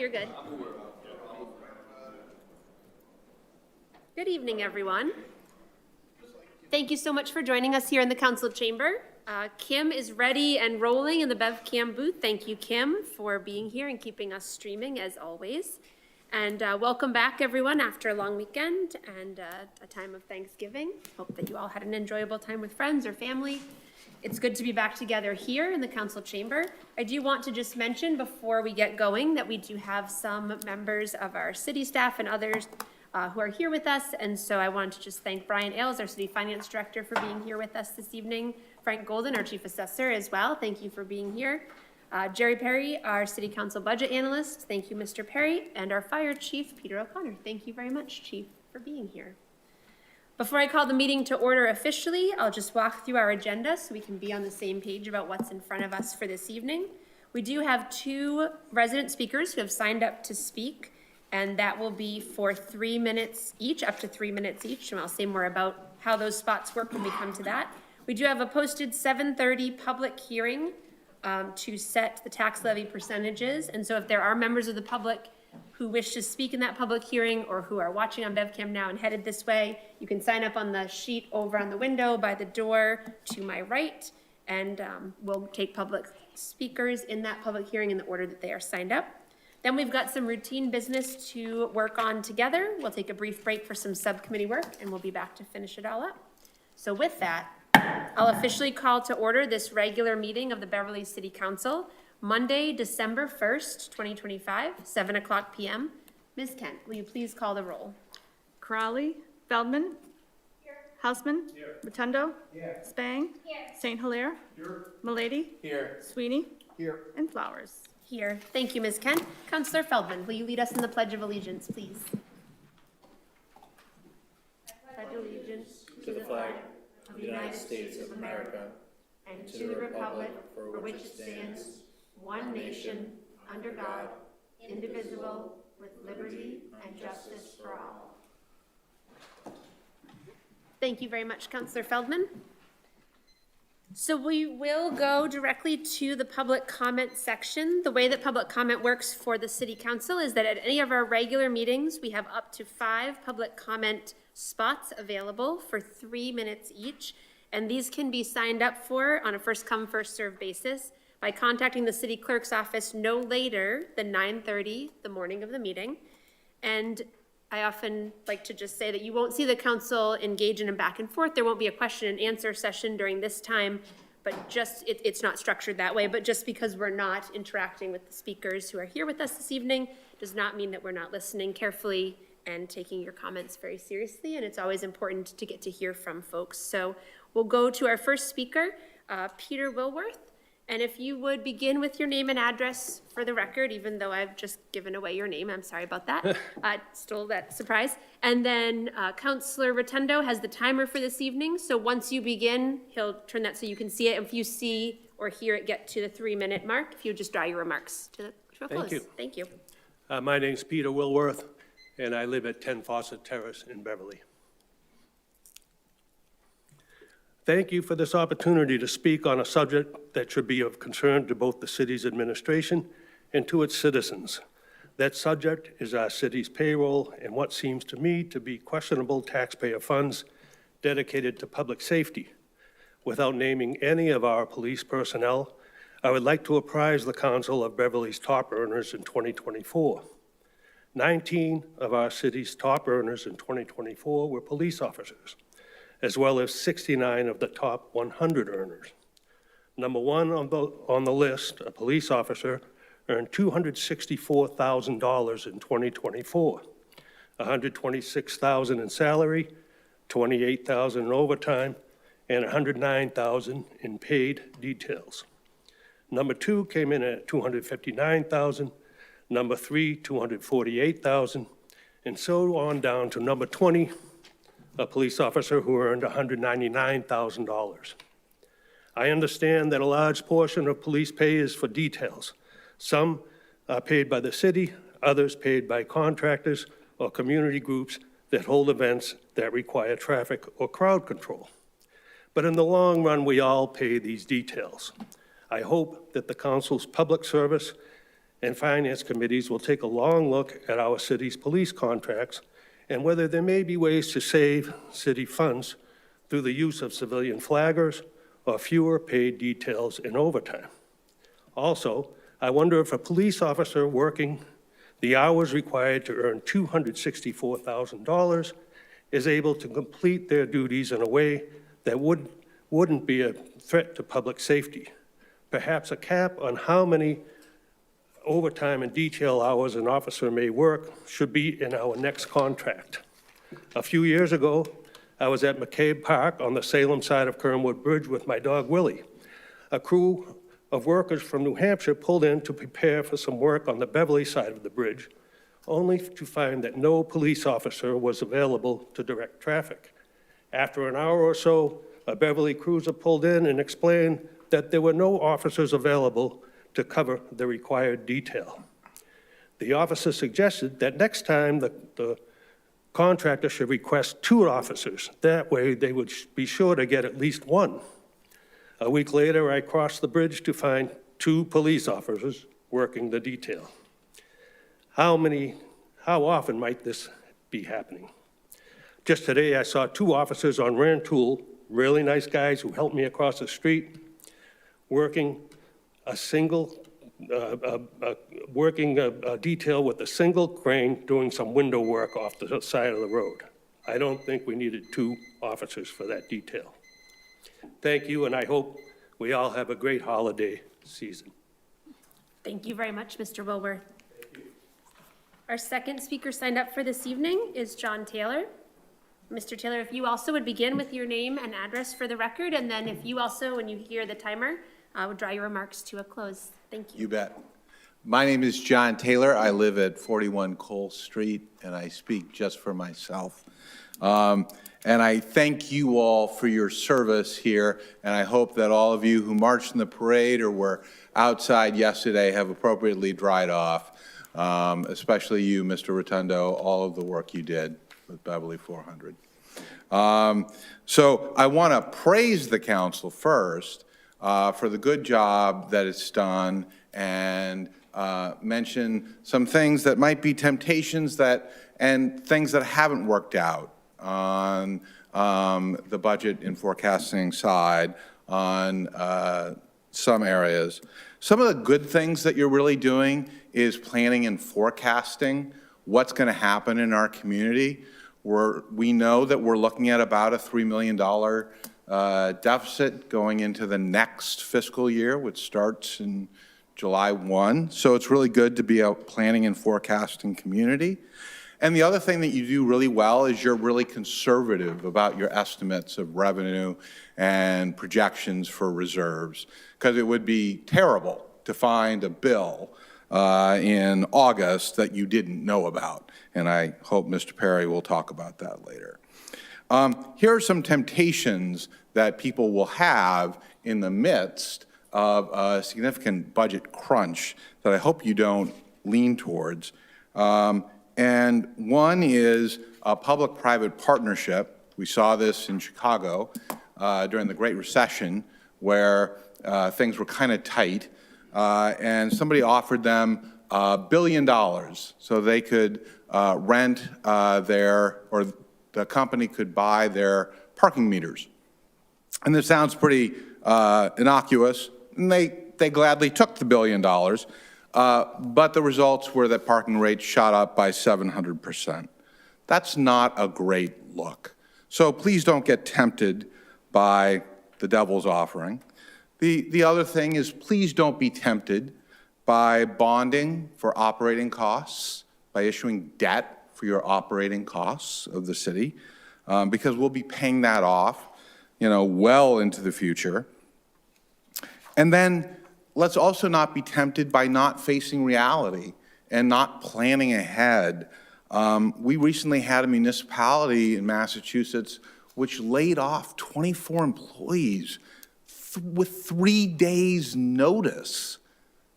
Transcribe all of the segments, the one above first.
you're good. Good evening, everyone. Thank you so much for joining us here in the council chamber. Kim is ready and rolling in the BevCam booth. Thank you, Kim, for being here and keeping us streaming as always. And welcome back, everyone, after a long weekend and a time of Thanksgiving. Hope that you all had an enjoyable time with friends or family. It's good to be back together here in the council chamber. I do want to just mention before we get going that we do have some members of our city staff and others who are here with us. And so I want to just thank Brian Ailes, our city finance director, for being here with us this evening. Frank Golden, our chief assessor, as well. Thank you for being here. Jerry Perry, our city council budget analyst. Thank you, Mr. Perry. And our fire chief, Peter O'Connor. Thank you very much, chief, for being here. Before I call the meeting to order officially, I'll just walk through our agenda so we can be on the same page about what's in front of us for this evening. We do have 2 resident speakers who have signed up to speak, and that will be for 3 minutes each, up to 3 minutes each, and I'll say more about how those spots work when we come to that. We do have a posted 7:30 public hearing to set the tax levy percentages, and so if there are members of the public who wish to speak in that public hearing or who are watching on BevCam now and headed this way, you can sign up on the sheet over on the window by the door to my right, and we'll take public speakers in that public hearing in the order that they are signed up. Then we've got some routine business to work on together. We'll take a brief break for some subcommittee work, and we'll be back to finish it all up. So with that, I'll officially call to order this regular meeting of the Beverly City Council, Monday, December 1st, 2025, 7:00 p.m. Ms. Kent, will you please call the roll? Crowley, Feldman, here. Houseman, here. Rotundo, here. Spang, here. St. Hilaire, here. Milady, here. Sweeney, here. And Flowers. Here. Thank you, Ms. Kent. Councilor Feldman, will you lead us in the Pledge of Allegiance, please? I pledge allegiance to the flag of the United States of America and to the republic for which it stands, one nation, under God, indivisible, with liberty and justice for all. Thank you very much, Councilor Feldman. So we will go directly to the public comment section. The way that public comment works for the City Council is that at any of our regular meetings, we have up to 5 public comment spots available for 3 minutes each. And these can be signed up for on a first come, first served basis by contacting the city clerk's office no later than 9:30 the morning of the meeting. And I often like to just say that you won't see the council engage in a back and forth. There won't be a question and answer session during this time, but just, it's not structured that way. But just because we're not interacting with the speakers who are here with us this evening does not mean that we're not listening carefully and taking your comments very seriously. And it's always important to get to hear from folks. So we'll go to our first speaker, Peter Wilworth. And if you would begin with your name and address for the record, even though I've just given away your name, I'm sorry about that. Stole that surprise. And then Councilor Rotundo has the timer for this evening. So once you begin, he'll turn that so you can see it. If you see or hear it get to the 3-minute mark, if you just draw your remarks to a close. Thank you. Thank you. My name's Peter Wilworth, and I live at 10 Fawcett Terrace in Beverly. Thank you for this opportunity to speak on a subject that should be of concern to both the city's administration and to its citizens. That subject is our city's payroll and what seems to me to be questionable taxpayer funds dedicated to public safety. Without naming any of our police personnel, I would like to apprise the council of Beverly's top earners in 2024. 19 of our city's top earners in 2024 were police officers, as well as 69 of the top 100 earners. Number 1 on the list, a police officer, earned $264,000 in 2024, $126,000 in salary, $28,000 in overtime, and $109,000 in paid details. Number 2 came in at $259,000, number 3, $248,000, and so on down to number 20, a police officer who earned $199,000. I understand that a large portion of police pay is for details. Some are paid by the city, others paid by contractors or community groups that hold events that require traffic or crowd control. But in the long run, we all pay these details. I hope that the council's public service and finance committees will take a long look at our city's police contracts and whether there may be ways to save city funds through the use of civilian flaggers or fewer paid details in overtime. Also, I wonder if a police officer working the hours required to earn $264,000 is able to complete their duties in a way that wouldn't be a threat to public safety. Perhaps a cap on how many overtime and detail hours an officer may work should be in our next contract. A few years ago, I was at McCabe Park on the Salem side of Kernwood Bridge with my dog Willie. A crew of workers from New Hampshire pulled in to prepare for some work on the Beverly side of the bridge, only to find that no police officer was available to direct traffic. After an hour or so, a Beverly cruiser pulled in and explained that there were no officers available to cover the required detail. The officer suggested that next time the contractor should request 2 officers. That way they would be sure to get at least 1. A week later, I crossed the bridge to find 2 police officers working the detail. How often might this be happening? Just today, I saw 2 officers on Renewal, really nice guys who helped me across the street, working a detail with a single crane doing some window work off the side of the road. I don't think we needed 2 officers for that detail. Thank you, and I hope we all have a great holiday season. Thank you very much, Mr. Wilworth. Our second speaker signed up for this evening is John Taylor. Mr. Taylor, if you also would begin with your name and address for the record, and then if you also, when you hear the timer, would draw your remarks to a close. Thank you. You bet. My name is John Taylor. I live at 41 Cole Street, and I speak just for myself. And I thank you all for your service here, and I hope that all of you who marched in the parade or were outside yesterday have appropriately dried off, especially you, Mr. Rotundo, all of the work you did with Beverly 400. So I want to praise the council first for the good job that it's done and mention some things that might be temptations and things that haven't worked out on the budget and forecasting side on some areas. Some of the good things that you're really doing is planning and forecasting what's going to happen in our community. We know that we're looking at about a $3 million deficit going into the next fiscal year, which starts in July 1. So it's really good to be out planning and forecasting community. And the other thing that you do really well is you're really conservative about your estimates of revenue and projections for reserves, because it would be terrible to find a bill in August that you didn't know about. And I hope Mr. Perry will talk about that later. Here are some temptations that people will have in the midst of a significant budget crunch that I hope you don't lean towards. And one is a public-private partnership. We saw this in Chicago during the Great Recession, where things were kind of tight, and somebody offered them $1 billion so they could rent or the company could buy their parking meters. And this sounds pretty innocuous, and they gladly took the $1 billion. But the results were that parking rates shot up by 700%. That's not a great look. So please don't get tempted by the devil's offering. The other thing is, please don't be tempted by bonding for operating costs, by issuing debt for your operating costs of the city, because we'll be paying that off, well into the future. And then let's also not be tempted by not facing reality and not planning ahead. We recently had a municipality in Massachusetts which laid off 24 employees with 3 days' notice.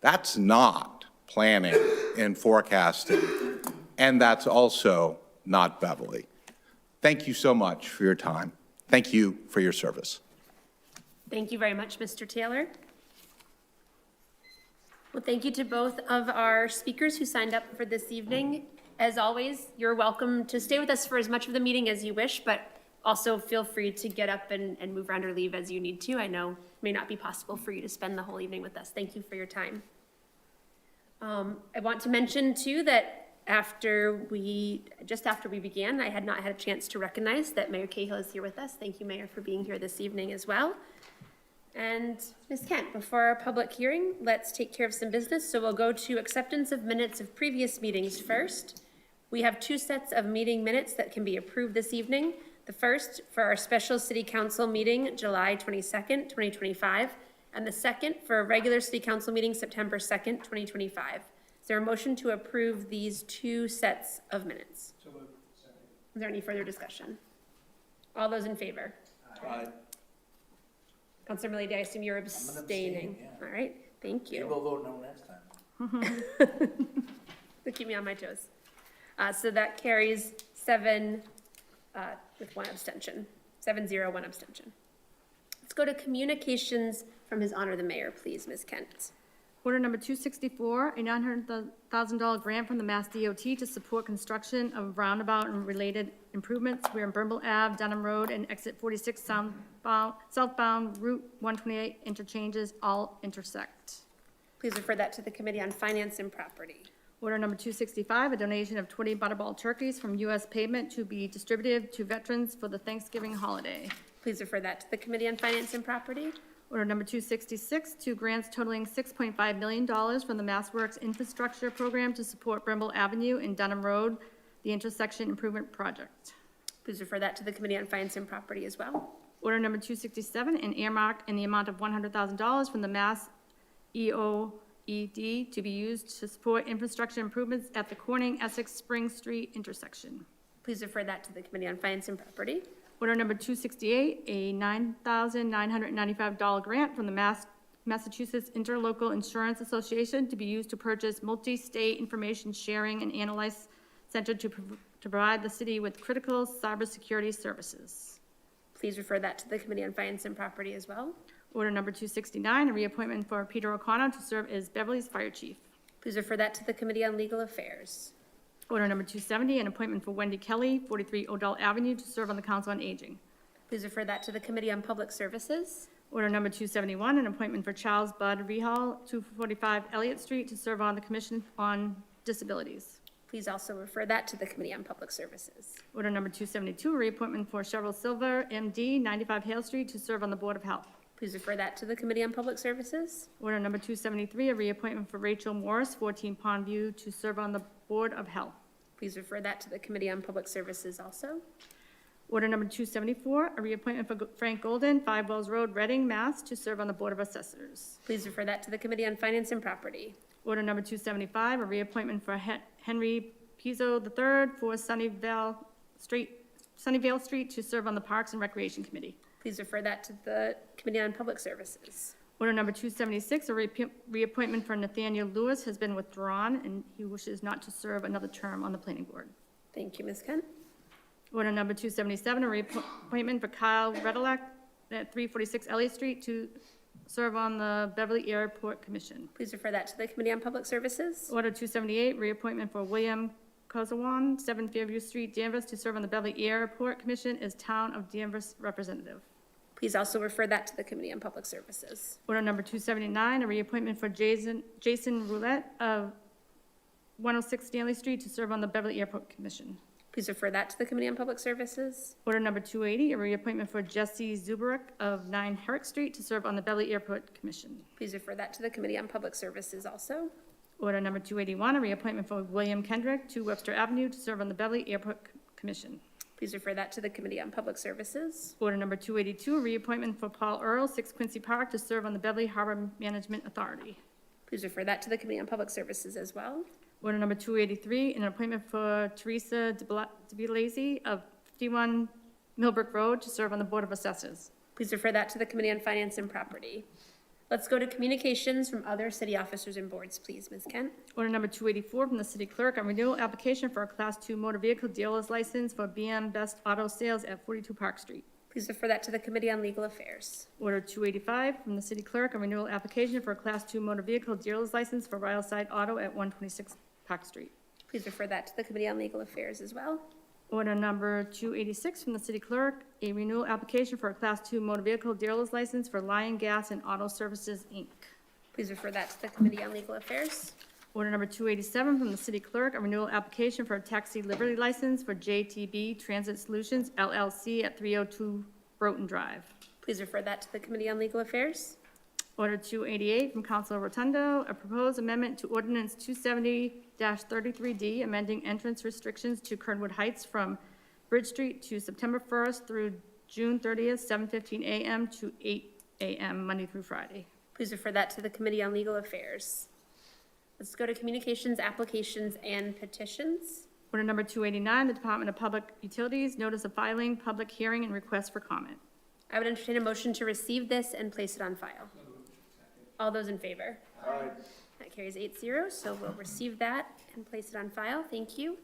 That's not planning and forecasting, and that's also not Beverly. Thank you so much for your time. Thank you for your service. Thank you very much, Mr. Taylor. Well, thank you to both of our speakers who signed up for this evening. As always, you're welcome to stay with us for as much of the meeting as you wish, but also feel free to get up and move around or leave as you need to. I know it may not be possible for you to spend the whole evening with us. Thank you for your time. I want to mention too that just after we began, I had not had a chance to recognize that Mayor Cahill is here with us. Thank you, Mayor, for being here this evening as well. And Ms. Kent, before our public hearing, let's take care of some business. So we'll go to acceptance of minutes of previous meetings first. We have 2 sets of meeting minutes that can be approved this evening. The first for our special city council meeting, July 22nd, 2025, and the second for a regular city council meeting, September 2nd, 2025. Is there a motion to approve these 2 sets of minutes? So moved. Second. Is there any further discussion? All those in favor? Aye. Councilor Milady, I assume you're abstaining. Yeah. All right, thank you. Maybe we'll vote no next time. To keep me on my toes. So that carries 7 with 1 abstention. 7-0, 1 abstention. Let's go to communications from His Honor the Mayor, please, Ms. Kent. Order number 264, a $900,000 grant from the Mass DOT to support construction of Roundabout and related improvements where Brimble Ave, Dunham Road, and Exit 46 southbound Route 128 interchanges all intersect. Please refer that to the Committee on Finance and Property. Order number 265, a donation of 20 butterball turkeys from U.S. Pavement to be distributed to veterans for the Thanksgiving holiday. Please refer that to the Committee on Finance and Property. Order number 266, 2 grants totaling $6.5 million from the MassWorks Infrastructure Program to support Brimble Avenue and Dunham Road, the intersection improvement project. Please refer that to the Committee on Finance and Property as well. Order number 267, an earmark in the amount of $100,000 from the Mass EOED to be used to support infrastructure improvements at the Corning Essex Spring Street intersection. Please refer that to the Committee on Finance and Property. Order number 268, a $9,995 grant from the Massachusetts Interlocal Insurance Association to be used to purchase multi-state information sharing and analyze center to provide the city with critical cybersecurity services. Please refer that to the Committee on Finance and Property as well. Order number 269, a reappointment for Peter O'Connor to serve as Beverly's fire chief. Please refer that to the Committee on Legal Affairs. Order number 270, an appointment for Wendy Kelly, 43 Odell Avenue, to serve on the Council on Aging. Please refer that to the Committee on Public Services. Order number 271, an appointment for Charles Bud Rehal, 245 Elliott Street, to serve on the Commission on Disabilities. Please also refer that to the Committee on Public Services. Order number 272, a reappointment for Cheryl Silver, MD, 95 Hale Street, to serve on the Board of Health. Please refer that to the Committee on Public Services. Order number 273, a reappointment for Rachel Morris, 14 Pondview, to serve on the Board of Health. Please refer that to the Committee on Public Services also. Order number 274, a reappointment for Frank Golden, 5 Wells Road, Reading, Mass., to serve on the Board of Assessors. Please refer that to the Committee on Finance and Property. Order number 275, a reappointment for Henry Pizzo III for Sunnyvale Street to serve on the Parks and Recreation Committee. Please refer that to the Committee on Public Services. Order number 276, a reappointment for Nathaniel Lewis has been withdrawn, and he wishes not to serve another term on the planning board. Thank you, Ms. Kent. Order number 277, a reappointment for Kyle Redelack at 346 Elliott Street to serve on the Beverly Airport Commission. Please refer that to the Committee on Public Services. Order 278, reappointment for William Kozawan, 7 Fairview Street, Danvers, to serve on the Beverly Airport Commission as Town of Danvers representative. Please also refer that to the Committee on Public Services. Order number 279, a reappointment for Jason Roulette of 106 Stanley Street to serve on the Beverly Airport Commission. Please refer that to the Committee on Public Services. Order number 280, a reappointment for Jesse Zubarek of 9 Herrick Street to serve on the Beverly Airport Commission. Please refer that to the Committee on Public Services also. Order number 281, a reappointment for William Kendrick, 2 Webster Avenue, to serve on the Beverly Airport Commission. Please refer that to the Committee on Public Services. Order number 282, a reappointment for Paul Earl, 6 Quincy Park, to serve on the Beverly Harbor Management Authority. Please refer that to the Committee on Public Services as well. Order number 283, an appointment for Teresa DeBiase of 51 Millbrook Road to serve on the Board of Assessors. Please refer that to the Committee on Finance and Property. Let's go to communications from other city officers and boards, please, Ms. Kent. Order number 284 from the city clerk, a renewal application for a Class 2 motor vehicle dealer's license for BM Best Auto Sales at 42 Park Street. Please refer that to the Committee on Legal Affairs. Order 285 from the city clerk, a renewal application for a Class 2 motor vehicle dealer's license for Ryleside Auto at 126 Park Street. Please refer that to the Committee on Legal Affairs as well. Order number 286 from the city clerk, a renewal application for a Class 2 motor vehicle dealer's license for Lion Gas and Auto Services, Inc. Please refer that to the Committee on Legal Affairs. Order number 287 from the city clerk, a renewal application for a taxi livery license for JTB Transit Solutions LLC at 302 Broughton Drive. Please refer that to the Committee on Legal Affairs. Order 288 from Councilor Rotundo, a proposed amendment to Ordinance 270-33D, amending entrance restrictions to Kernwood Heights from Bridge Street to September 1st through June 30th, 7:15 a.m. to 8 a.m., Monday through Friday. Please refer that to the Committee on Legal Affairs. Let's go to communications, applications, and petitions. Order number 289, the Department of Public Utilities, notice of filing, public hearing, and request for comment. I would entertain a motion to receive this and place it on file. All those in favor? Aye. That carries 8-0, so we'll receive that and place it on file. Thank you.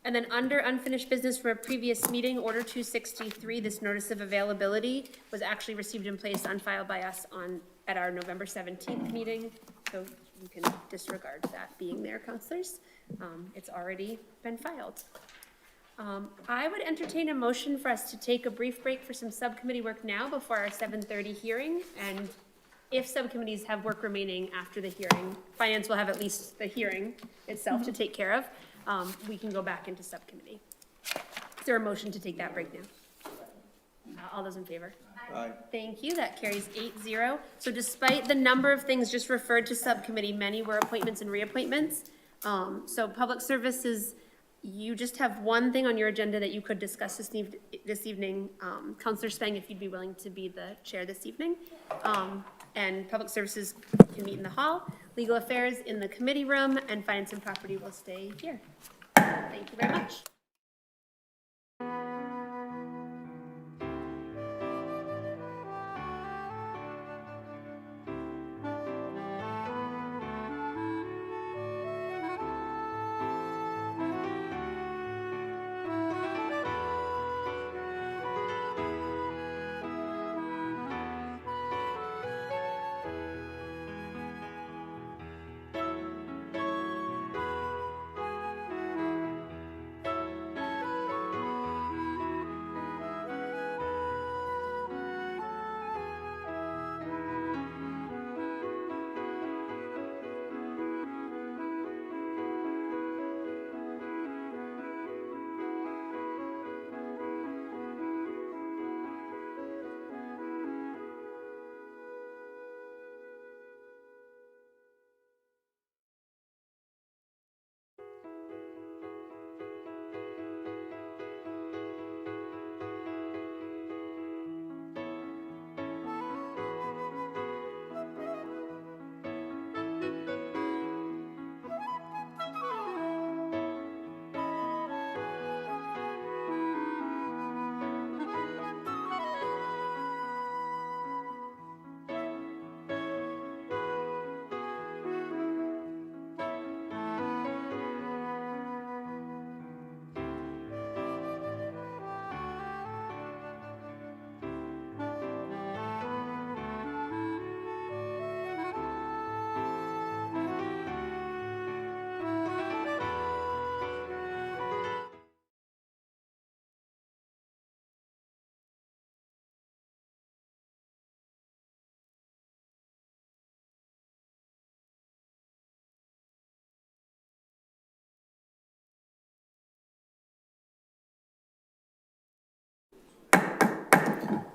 And then under unfinished business from a previous meeting, Order 263, this notice of availability was actually received and placed on file by us at our November 17th meeting. So you can disregard that being there, councilors. It's already been filed. I would entertain a motion for us to take a brief break for some subcommittee work now before our 7:30 hearing. And if subcommittees have work remaining after the hearing, finance will have at least the hearing itself to take care of. We can go back into subcommittee. Is there a motion to take that break now? All those in favor? Aye. Thank you. That carries 8-0. So despite the number of things just referred to subcommittee, many were appointments and reappointments. So public services, you just have one thing on your agenda that you could discuss this evening. Councilor Spang, if you'd be willing to be the chair this evening. And public services can meet in the hall, legal affairs in the committee room, and finance and property will stay here. Thank you very much.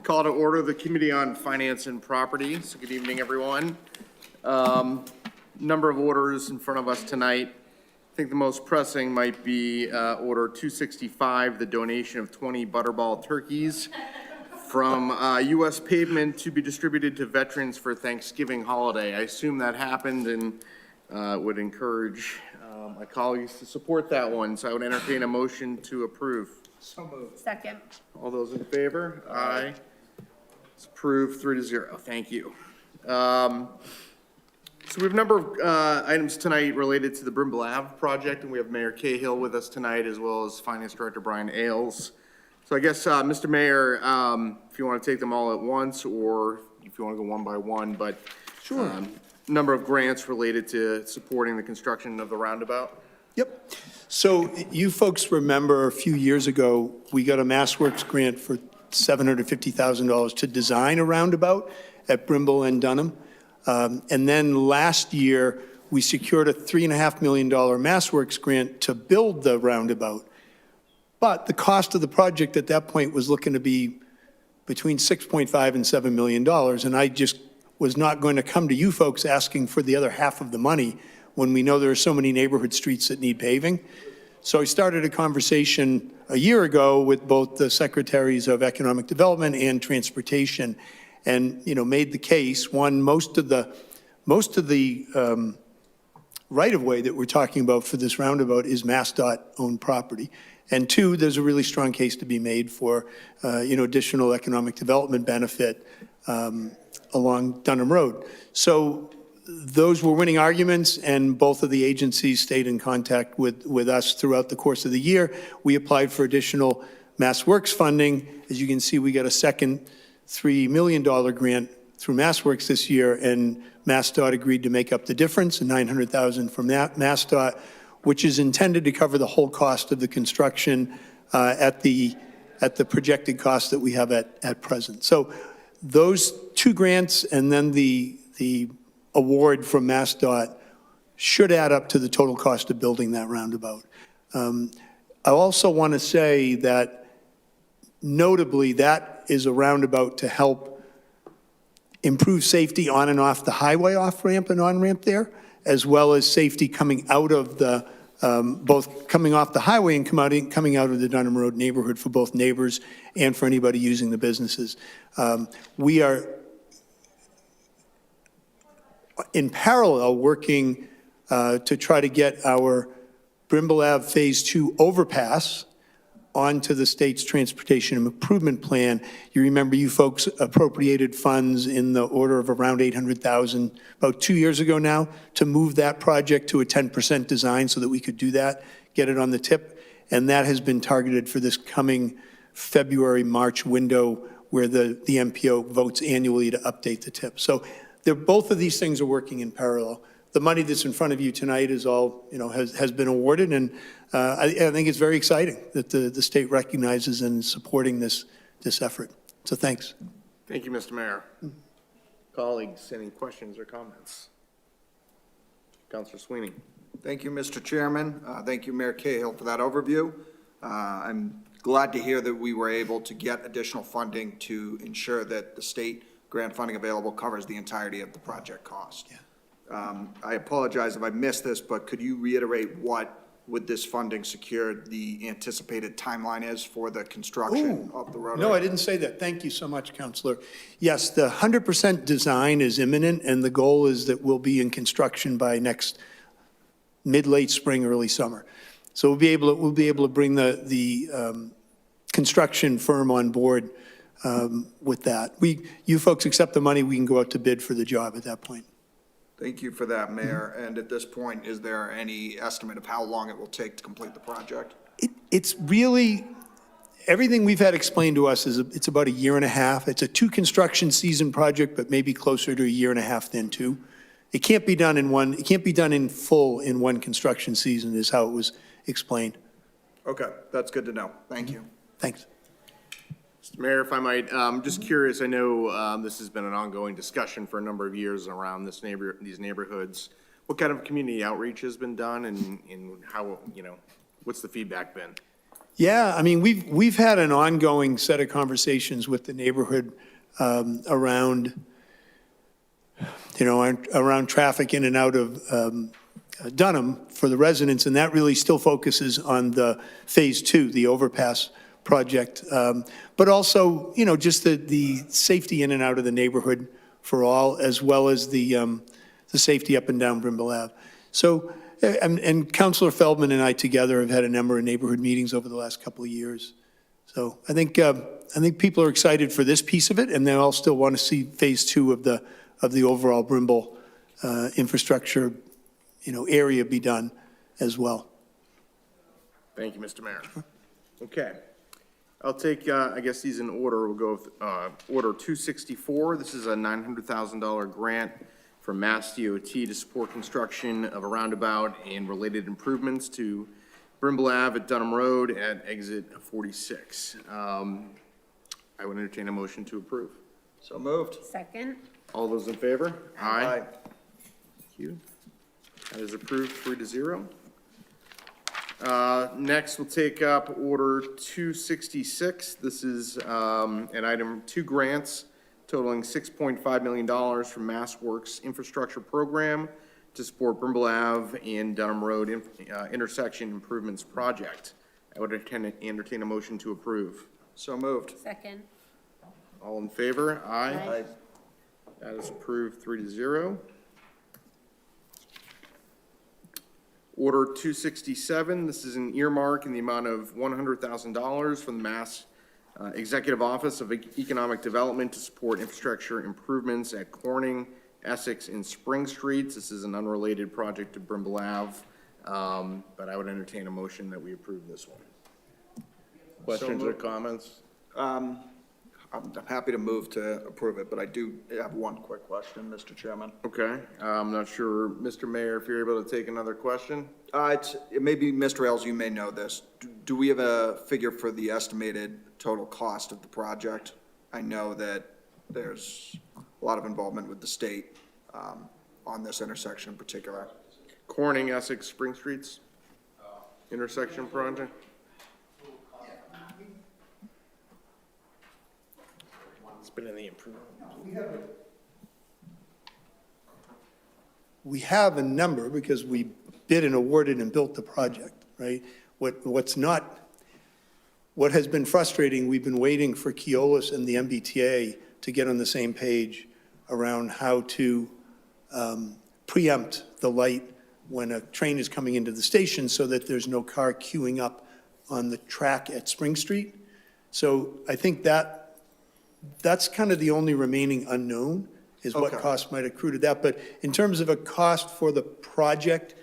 Call to order the Committee on Finance and Property. So good evening, everyone. Number of orders in front of us tonight. I think the most pressing might be Order 265, the donation of 20 Butterball turkeys from U.S. Pavement to be distributed to veterans for Thanksgiving holiday. I assume that happened and would encourage my colleagues to support that one. So I would entertain a motion to approve. So moved. Second. All those in favor? Aye. It's approved 3-0. Thank you. So we have a number of items tonight related to the Brimble Ave project, and we have Mayor Cahill with us tonight, as well as Finance Director Brian Ailes. So I guess, Mr. Mayor, if you want to take them all at once, or if you want to go one by one, but. Sure. Number of grants related to supporting the construction of the roundabout. Yep. So you folks remember a few years ago, we got a MassWorks grant for $750,000 to design a roundabout at Brimble and Dunham. And then last year, we secured a $3.5 million MassWorks grant to build the roundabout. But the cost of the project at that point was looking to be between $6.5 and $7 million. And I just was not going to come to you folks asking for the other half of the money when we know there are so many neighborhood streets that need paving. So I started a conversation a year ago with both the Secretaries of Economic Development and Transportation, and, you know, made the case. One, most of the right-of-way that we're talking about for this roundabout is MassDOT-owned property. And two, there's a really strong case to be made for, additional economic development benefit along Dunham Road. So those were winning arguments, and both of the agencies stayed in contact with us throughout the course of the year. We applied for additional MassWorks funding. As you can see, we got a second $3 million grant through MassWorks this year, and MassDOT agreed to make up the difference, $900,000 from MassDOT, which is intended to cover the whole cost of the construction at the projected cost that we have at present. So those two grants and then the award from MassDOT should add up to the total cost of building that roundabout. I also want to say that notably that is a roundabout to help improve safety on and off the highway off-ramp and on-ramp there, as well as safety coming out of the, both coming off the highway and coming out of the Dunham Road neighborhood for both neighbors and for anybody using the businesses. We are in parallel working to try to get our Brimble Ave Phase 2 overpass onto the state's transportation improvement plan. You remember you folks appropriated funds in the order of around $800,000 about 2 years ago now to move that project to a 10% design so that we could do that, get it on the tip. And that has been targeted for this coming February, March window where the MPO votes annually to update the tip. So both of these things are working in parallel. The money that's in front of you tonight is all, has been awarded, and I think it's very exciting that the state recognizes and is supporting this effort. So thanks. Thank you, Mr. Mayor. Colleagues, any questions or comments? Councilor Sweeney. Thank you, Mr. Chairman. Thank you, Mayor Cahill, for that overview. I'm glad to hear that we were able to get additional funding to ensure that the state grant funding available covers the entirety of the project cost. Yeah. I apologize if I missed this, but could you reiterate what, with this funding secured, the anticipated timeline is for the construction of the roadway? No, I didn't say that. Thank you so much, Councilor. Yes, the 100% design is imminent, and the goal is that we'll be in construction by next mid-late spring, early summer. So we'll be able to bring the construction firm on board with that. You folks accept the money, we can go out to bid for the job at that point. Thank you for that, Mayor. And at this point, is there any estimate of how long it will take to complete the project? It's really, everything we've had explained to us is it's about a year and a half. It's a 2 construction season project, but maybe closer to a year and a half than 2. It can't be done in full in one construction season is how it was explained. Okay, that's good to know. Thank you. Thanks. Mr. Mayor, if I might, just curious, I know this has been an ongoing discussion for a number of years around these neighborhoods. What kind of community outreach has been done, and how, what's the feedback been? Yeah, I mean, we've had an ongoing set of conversations with the neighborhood around traffic in and out of Dunham for the residents, and that really still focuses on the Phase 2, the overpass project, but also, just the safety in and out of the neighborhood for all, as well as the safety up and down Brimble Ave. So, and Councilor Feldman and I together have had a number of neighborhood meetings over the last couple of years. So I think people are excited for this piece of it, and they all still want to see Phase 2 of the overall Brimble infrastructure, area be done as well. Thank you, Mr. Mayor. Okay. I'll take, I guess these in order. We'll go with Order 264. This is a $900,000 grant from Mass DOT to support construction of a roundabout and related improvements to Brimble Ave at Dunham Road at exit 46. I would entertain a motion to approve. So moved. Second. All those in favor? Aye. Thank you. That is approved 3-0. Next, we'll take up Order 266. This is an item, 2 grants totaling $6.5 million from Mass Works Infrastructure Program to support Brimble Ave and Dunham Road intersection improvements project. I would entertain a motion to approve. So moved. Second. All in favor? Aye. Aye. That is approved 3-0. Order 267, this is an earmark in the amount of $100,000 from the Mass Executive Office of Economic Development to support infrastructure improvements at Corning, Essex, and Spring Streets. This is an unrelated project to Brimble Ave, but I would entertain a motion that we approve this one. Questions or comments? I'm happy to move to approve it, but I do have one quick question, Mr. Chairman. Okay, I'm not sure, Mr. Mayor, if you're able to take another question? It may be, Mr. Ailes, you may know this. Do we have a figure for the estimated total cost of the project? I know that there's a lot of involvement with the state on this intersection in particular. Corning, Essex, Spring Streets intersection project? It's been in the improvement. We have a number because we bid and awarded and built the project, right? What has been frustrating, we've been waiting for Keolis and the MBTA to get on the same page around how to preempt the light when a train is coming into the station so that there's no car queuing up on the track at Spring Street. So I think that's kind of the only remaining unknown, is what Okay. cost might accrue to that. But in terms of a cost for the project,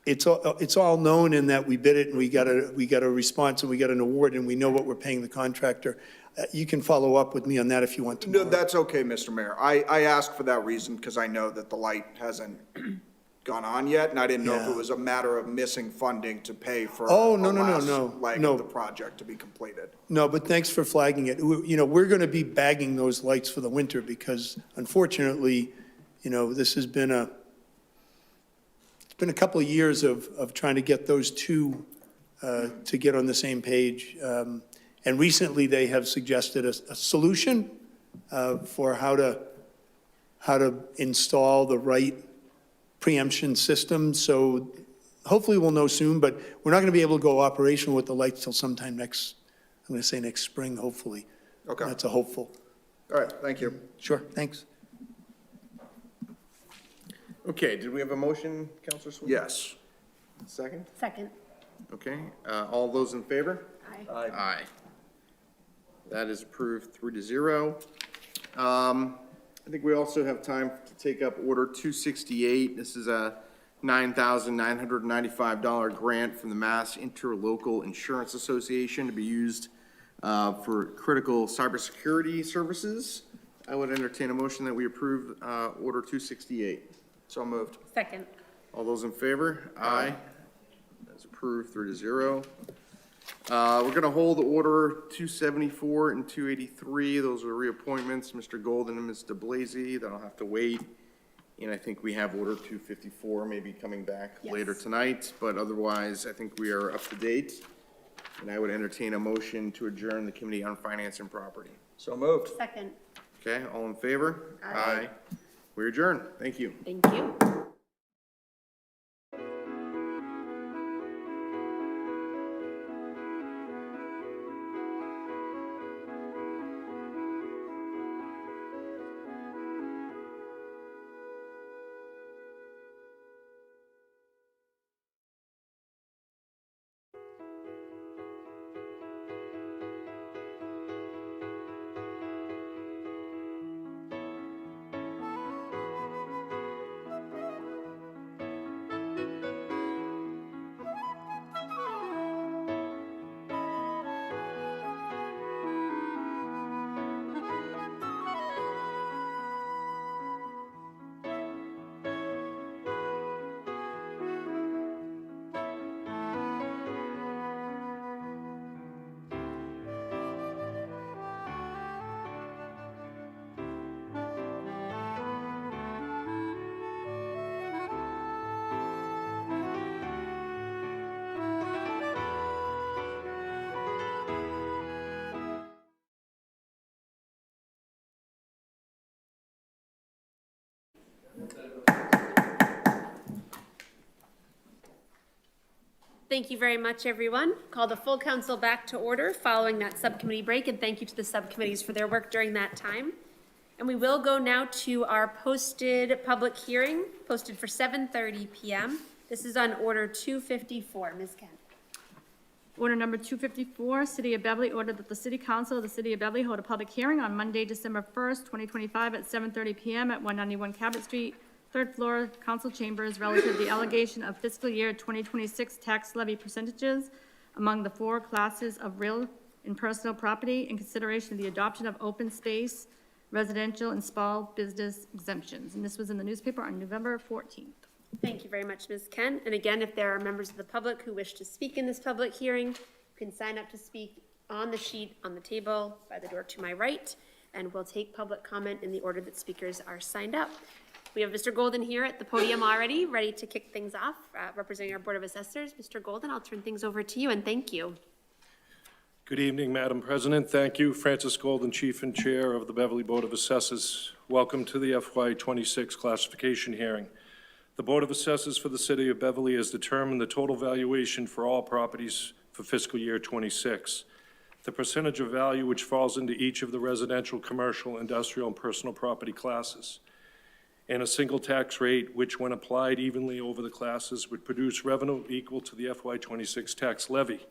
it's all known in that we bid it and we got a response and we got an award and we know what we're paying the contractor. You can follow up with me on that if you want to. No, that's okay, Mr. Mayor. I asked for that reason because I know that the light hasn't gone on yet, and I didn't know if Yeah. it was a matter of missing funding to pay for Oh, the no, last no. leg No. of the project to be completed. No, but thanks for flagging it. We're going to be bagging those lights for the winter because unfortunately, this has been it's been a couple of years of trying to get those two to get on the same page. And recently they have suggested a solution for how to install the right preemption system. So hopefully we'll know soon, but we're not going to be able to go operational with the lights till sometime next spring, hopefully. Okay. That's a hopeful. All right, thank you. Sure, thanks. Okay, did we have a motion, Councilor Sweet? Yes. Second? Second. Okay, all those in favor? Aye. Aye. That is approved 3-0. I think we also have time to take up Order 268. This is a $9,995 grant from the Mass Interlocal Insurance Association to be used for critical cybersecurity services. I would entertain a motion that we approve Order 268. So moved. Second. All those in favor? Aye. That's approved 3-0. We're going to hold Order 274 and 283. Those are reappointments, Mr. Golden and Ms. DeBlazy. That'll have to wait. And I think we have Order 254 maybe coming back later tonight. But otherwise, I think we are up to date. And I would entertain a motion to adjourn the Committee on Finance and Property. So moved. Second. Okay, all in favor? Aye. We adjourn. Thank you. Thank you. Thank you very much, everyone. Call the full council back to order following that subcommittee break, and thank you to the subcommittees for their work during that time. And we will go now to our posted public hearing, posted for 7:30 p.m. This is on order 254. Ms. Kent. Order number 254, City of Beverly ordered that the City Council of the City of Beverly hold a public hearing on Monday, December 1st, 2025 at 7:30 p.m. at 191 Cabot Street, third floor, council chambers, relative to the allegation of fiscal year 2026 tax levy percentages among the four classes of real and personal property in consideration of the adoption of open space, residential, and small business exemptions. And this was in the newspaper on November 14th. Thank you very much, Ms. Kent. And again, if there are members of the public who wish to speak in this public hearing, you can sign up to speak on the sheet on the table by the door to my right, and we'll take public comment in the order that speakers are signed up. We have Mr. Golden here at the podium already, ready to kick things off, representing our Board of Assessors. Mr. Golden, I'll turn things over to you, and thank you. Good evening, Madam President. Thank you. Francis Golden, Chief and Chair of the Beverly Board of Assessors. Welcome to the FY26 classification hearing. The Board of Assessors for the City of Beverly has determined the total valuation for all properties for fiscal year 26. The percentage of value which falls into each of the residential, commercial, industrial, and personal property classes, and a single tax rate which, when applied evenly over the classes, would produce revenue equal to the FY26 tax levy.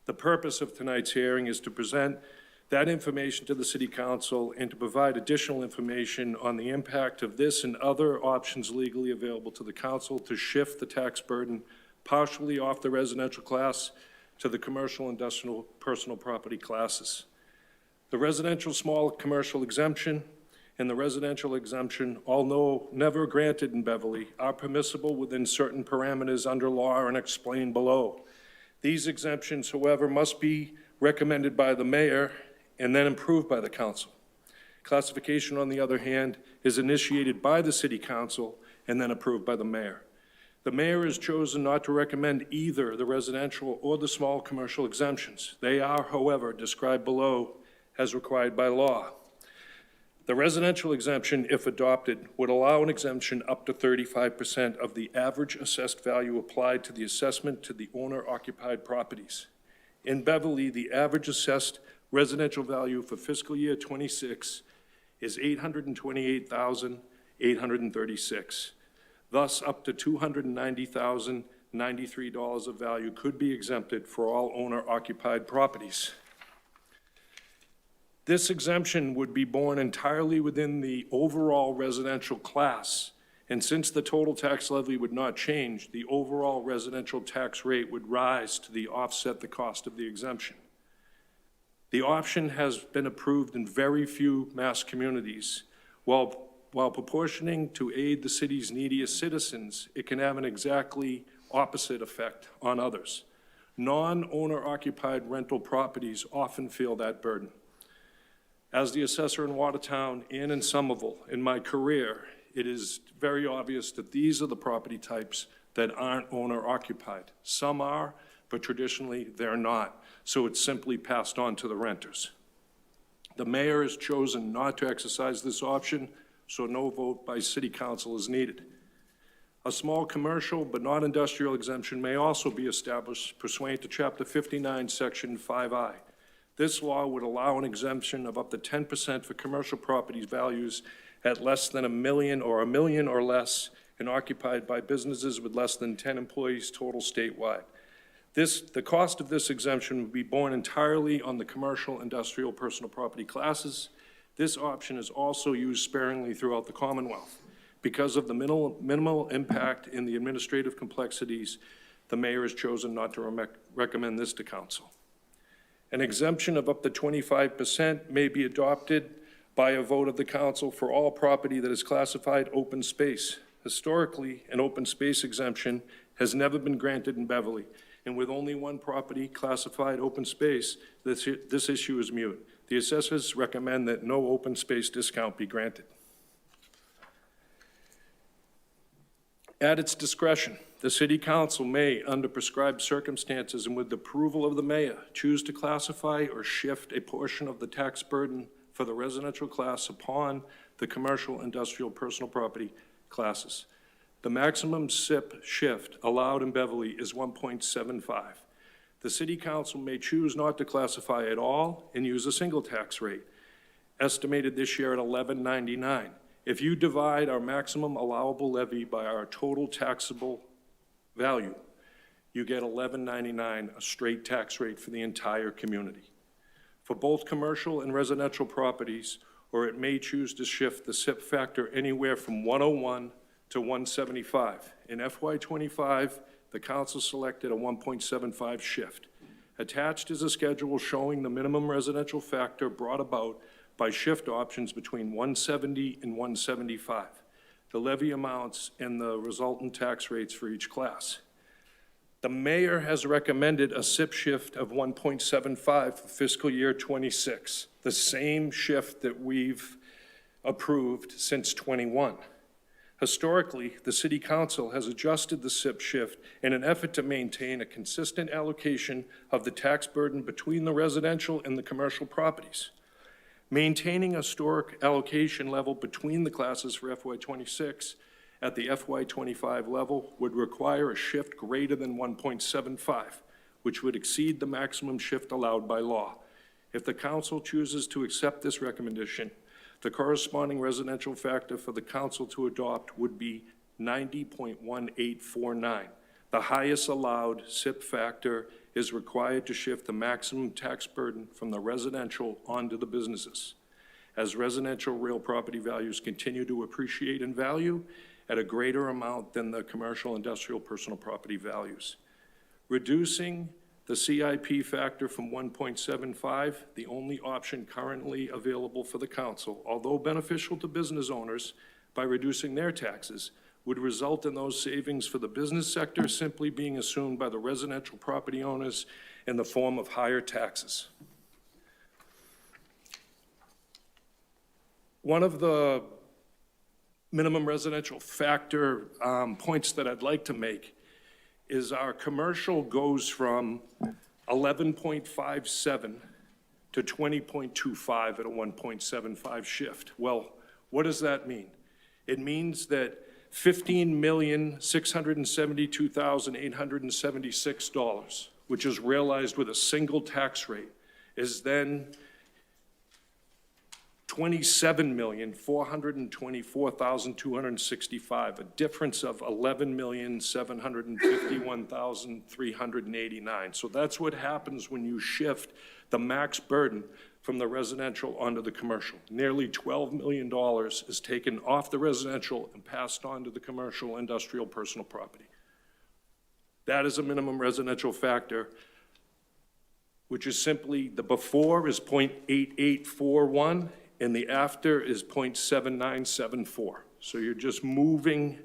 The purpose of tonight's hearing is to present that information to the City Council and to provide additional information on the impact of this and other options legally available to the Council to shift the tax burden partially off the residential class to the commercial, industrial, personal property classes. The residential small commercial exemption and the residential exemption, although never granted in Beverly, are permissible within certain parameters under law and explained below. These exemptions, however, must be recommended by the mayor and then approved by the council. Classification, on the other hand, is initiated by the City Council and then approved by the mayor. The mayor has chosen not to recommend either the residential or the small commercial exemptions. They are, however, described below as required by law. The residential exemption, if adopted, would allow an exemption up to 35% of the average assessed value applied to the assessment to the owner-occupied properties. In Beverly, the average assessed residential value for fiscal year 26 is $828,836. Thus, up to $290,093 of value could be exempted for all owner-occupied properties. This exemption would be borne entirely within the overall residential class, and since the total tax levy would not change, the overall residential tax rate would rise to offset the cost of the exemption. The option has been approved in very few mass communities. While proportioning to aid the city's neediest citizens, it can have an exactly opposite effect on others. Non-owner-occupied rental properties often feel that burden. As the assessor in Watertown and in Somerville, in my career, it is very obvious that these are the property types that aren't owner-occupied. Some are, but traditionally they're not, so it's simply passed on to the renters. The mayor has chosen not to exercise this option, so no vote by City Council is needed. A small commercial but not industrial exemption may also be established pursuant to Chapter 59, Section 5I. This law would allow an exemption of up to 10% for commercial property values at less than $1 million or $1 million or less and occupied by businesses with less than 10 employees total statewide. The cost of this exemption would be borne entirely on the commercial, industrial, personal property classes. This option is also used sparingly throughout the Commonwealth. Because of the minimal impact in the administrative complexities, the mayor has chosen not to recommend this to council. An exemption of up to 25% may be adopted by a vote of the council for all property that is classified open space. Historically, an open space exemption has never been granted in Beverly, and with only one property classified open space, this issue is moot. The assessors recommend that no open space discount be granted. At its discretion, the City Council may, under prescribed circumstances and with the approval of the mayor, choose to classify or shift a portion of the tax burden for the residential class upon the commercial, industrial, personal property classes. The maximum SIP shift allowed in Beverly is 1.75. The city council may choose not to classify at all and use a single tax rate, estimated this year at $11.99. If you divide our maximum allowable levy by our total taxable value, you get $11.99, a straight tax rate for the entire community. For both commercial and residential properties, or it may choose to shift the SIP factor anywhere from 101 to 175. In FY25, the council selected a 1.75 shift. Attached is a schedule showing the minimum residential factor brought about by shift options between 170 and 175, the levy amounts and the resultant tax rates for each class. The mayor has recommended a SIP shift of 1.75 for fiscal year 26, the same shift that we've approved since 21. Historically, the city council has adjusted the SIP shift in an effort to maintain a consistent allocation of the tax burden between the residential and the commercial properties. Maintaining a historic allocation level between the classes for FY26 at the FY25 level would require a shift greater than 1.75, which would exceed the maximum shift allowed by law. If the council chooses to accept this recommendation, the corresponding residential factor for the council to adopt would be 90.1849. The highest allowed SIP factor is required to shift the maximum tax burden from the residential onto the businesses. As residential real property values continue to appreciate in value at a greater amount than the commercial, industrial, personal property values. Reducing the CIP factor from 1.75, the only option currently available for the council, although beneficial to business owners by reducing their taxes, would result in those savings for the business sector simply being assumed by the residential property owners in the form of higher taxes. One of the minimum residential factor points that I'd like to make is our commercial goes from 11.57 to 20.25 at a 1.75 shift. Well, what does that mean? It means that $15,672,876, which is realized with a single tax rate, is then $27,424,265, a difference of $11,751,389. So that's what happens when you shift the max burden from the residential onto the commercial. Nearly $12 million is taken off the residential and passed on to the commercial, industrial, personal property. That is a minimum residential factor, which is simply the before is 0.8841 and the after is 0.7974. So you're just moving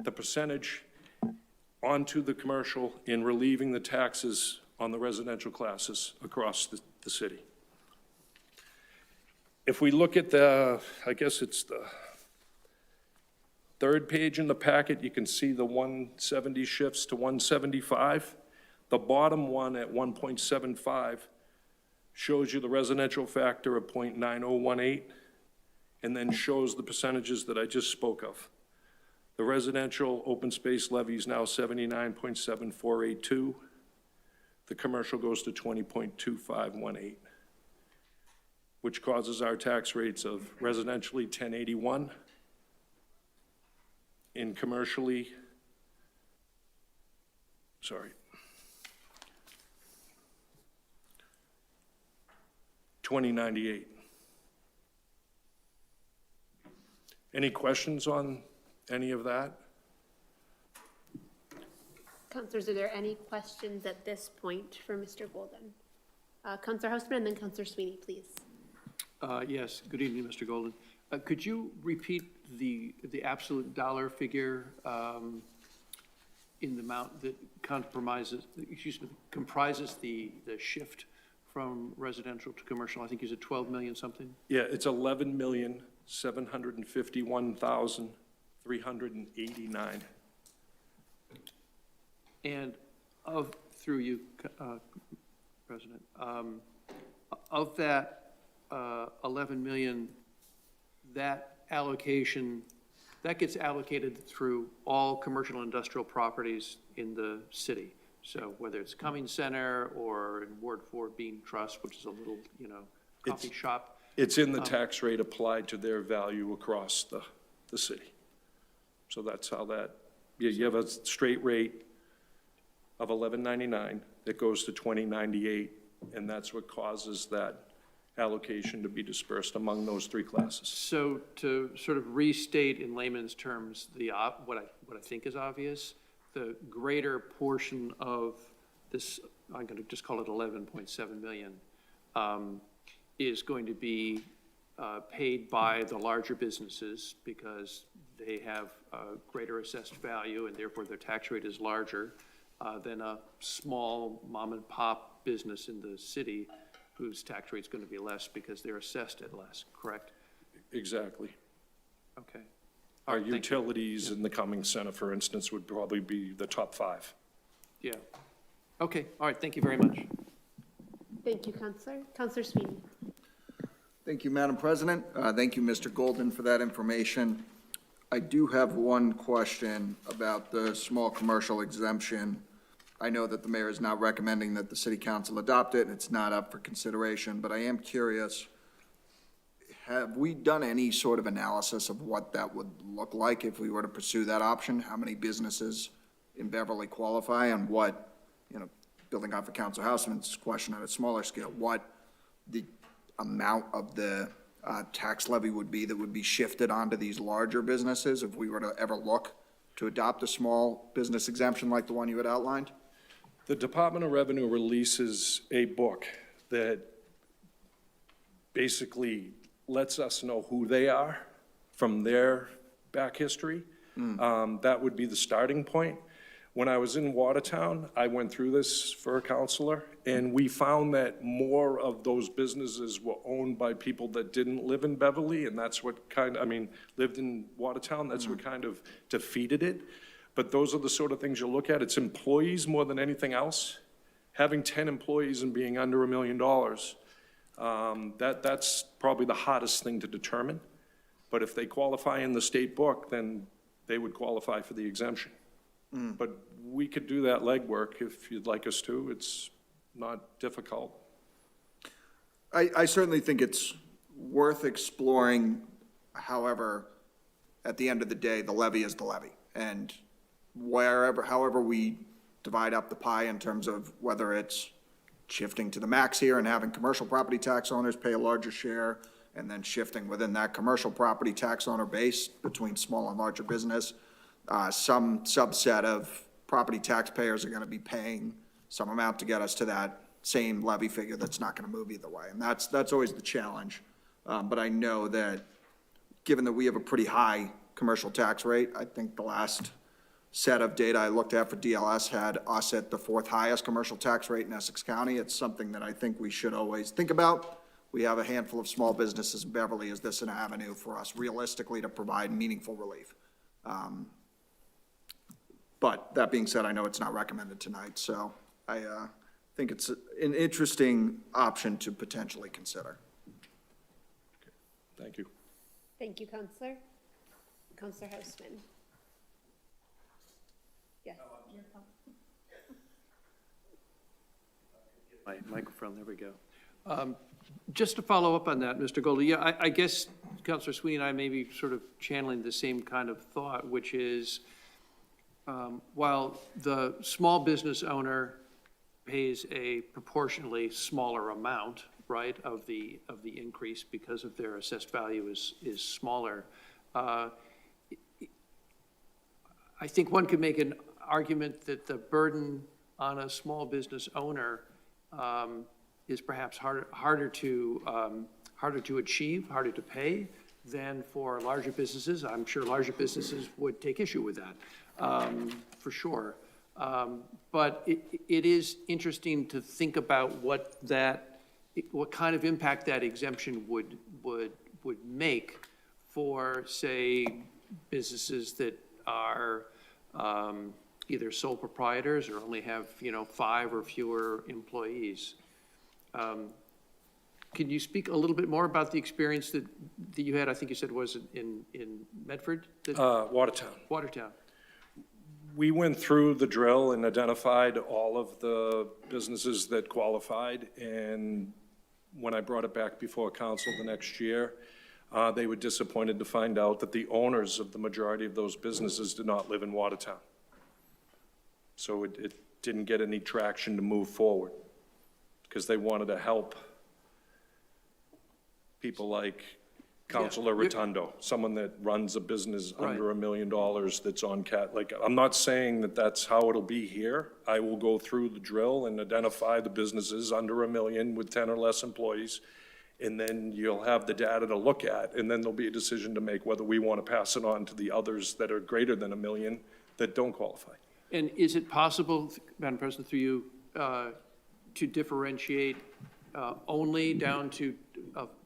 the percentage onto the commercial and relieving the taxes on the residential classes across the city. If we look at the, I guess it's the third page in the packet, you can see the 170 shifts to 175. The bottom one at 1.75 shows you the residential factor of 0.9018 and then shows the percentages that I just spoke of. The residential open space levy is now 79.7482. The commercial goes to 20.2518, which causes our tax rates of residentially 1081 and commercially, 2098. Any questions on any of that? Councilors, are there any questions at this point for Mr. Golden? Councilor Houseman and then Councilor Sweeney, please. Yes, good evening, Mr. Golden. Could you repeat the absolute dollar figure in the amount that comprises the shift from residential to commercial? I think you said 12 million something? Yeah, it's 11,751,389. And through you, President, of that 11 million, that allocation that gets allocated through all commercial and industrial properties in the city. So whether it's Cummings Center or in Ward 4 Bean Trust, which is a little, coffee shop. It's in the tax rate applied to their value across the city. So that's how that, you have a straight rate of $11.99 that goes to $20.98, and that's what causes that allocation to be dispersed among those three classes. So to sort of restate in layman's terms, what I think is obvious, the greater portion of this, I'm going to just call it 11.7 million, is going to be paid by the larger businesses because they have a greater assessed value and therefore their tax rate is larger than a small mom and pop business in the city whose tax rate is going to be less because they're assessed at less, correct? Exactly. Okay. Our All right, thank you. utilities in the Cummings Center, for instance, would probably be the top 5. Yeah. Okay, all right, thank you very much. Thank you, Counselor. Counselor Sweeney. Thank you, Madam President. Thank you, Mr. Golden, for that information. I do have one question about the small commercial exemption. I know that the mayor is not recommending that the city council adopt it, and it's not up for consideration, but I am curious, have we done any sort of analysis of what that would look like if we were to pursue that option? How many businesses in Beverly qualify, and what, building off of Councilor Houseman's question at a smaller scale, what the amount of the tax levy would be that would be shifted onto these larger businesses if we were to ever look to adopt a small business exemption like the one you had outlined? The Department of Revenue releases a book that basically lets us know who they are from their back history. That would be the starting point. When I was in Watertown, I went through this for a counselor, and we found that more of those businesses were owned by people that didn't live in Beverly, and that's what lived in Watertown, that's what kind of defeated it. But those are the sort of things you look at. It's employees more than anything else. Having 10 employees and being under $1 million, that's probably the hardest thing to determine. But if they qualify in the state book, then they would qualify for the exemption. But we could do that legwork if you'd like us to. It's not difficult. I certainly think it's worth exploring. However, at the end of the day, the levy is the levy. And however we divide up the pie in terms of whether it's shifting to the max here and having commercial property tax owners pay a larger share, and then shifting within that commercial property tax owner base between small and larger business, some subset of property taxpayers are going to be paying some amount to get us to that same levy figure that's not going to move either way. And that's always the challenge. But I know that given that we have a pretty high commercial tax rate, I think the last set of data I looked at for DLS had us at the 4th highest commercial tax rate in Essex County. It's something that I think we should always think about. We have a handful of small businesses in Beverly. Is this an avenue for us realistically to provide meaningful relief? But that being said, I know it's not recommended tonight, so I think it's an interesting option to potentially consider. Thank you. Thank you, Counselor. Counselor Houseman. Yes. My microphone, there we go. Just to follow up on that, Mr. Goldie, yeah, I guess Councilor Sweeney and I may be sort of channeling the same kind of thought, which is while the small business owner pays a proportionally smaller amount, right, of the increase because of their assessed value is smaller, I think one could make an argument that the burden on a small business owner is perhaps harder to achieve, harder to pay than for larger businesses. I'm sure larger businesses would take issue with that, for sure. But it is interesting to think about what kind of impact that exemption would make for, say, businesses that are either sole proprietors or only have, 5 or fewer employees. Can you speak a little bit more about the experience that you had, I think you said was in Medford? Watertown. Watertown. We went through the drill and identified all of the businesses that qualified, and when I brought it back before council the next year, they were disappointed to find out that the owners of the majority of those businesses did not live in Watertown. So it didn't get any traction to move forward, because they wanted to help people like Councilor Rotundo, someone that runs a business under $1 million that's on like, I'm not saying that that's how it'll be here. I will go through the drill and identify the businesses under $1 million with 10 or less employees, and then you'll have the data to look at, and then there'll be a decision to make whether we want to pass it on to the others that are greater than $1 million that don't qualify. And is it possible, Madam President, through you, to differentiate only down to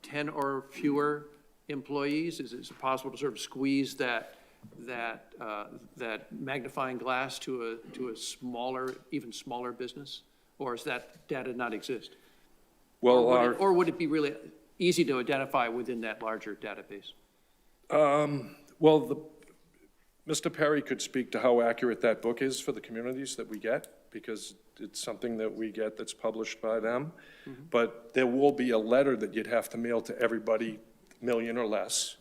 10 or fewer employees? Is it possible to sort of squeeze that magnifying glass to a smaller, even smaller business? Or does that data not exist? Well, or would it be really easy to identify within that larger database? well, Mr. Perry could speak to how accurate that book is for the communities that we get, because it's something that we get that's published by them. But there will be a letter that you'd have to mail to everybody, million or less,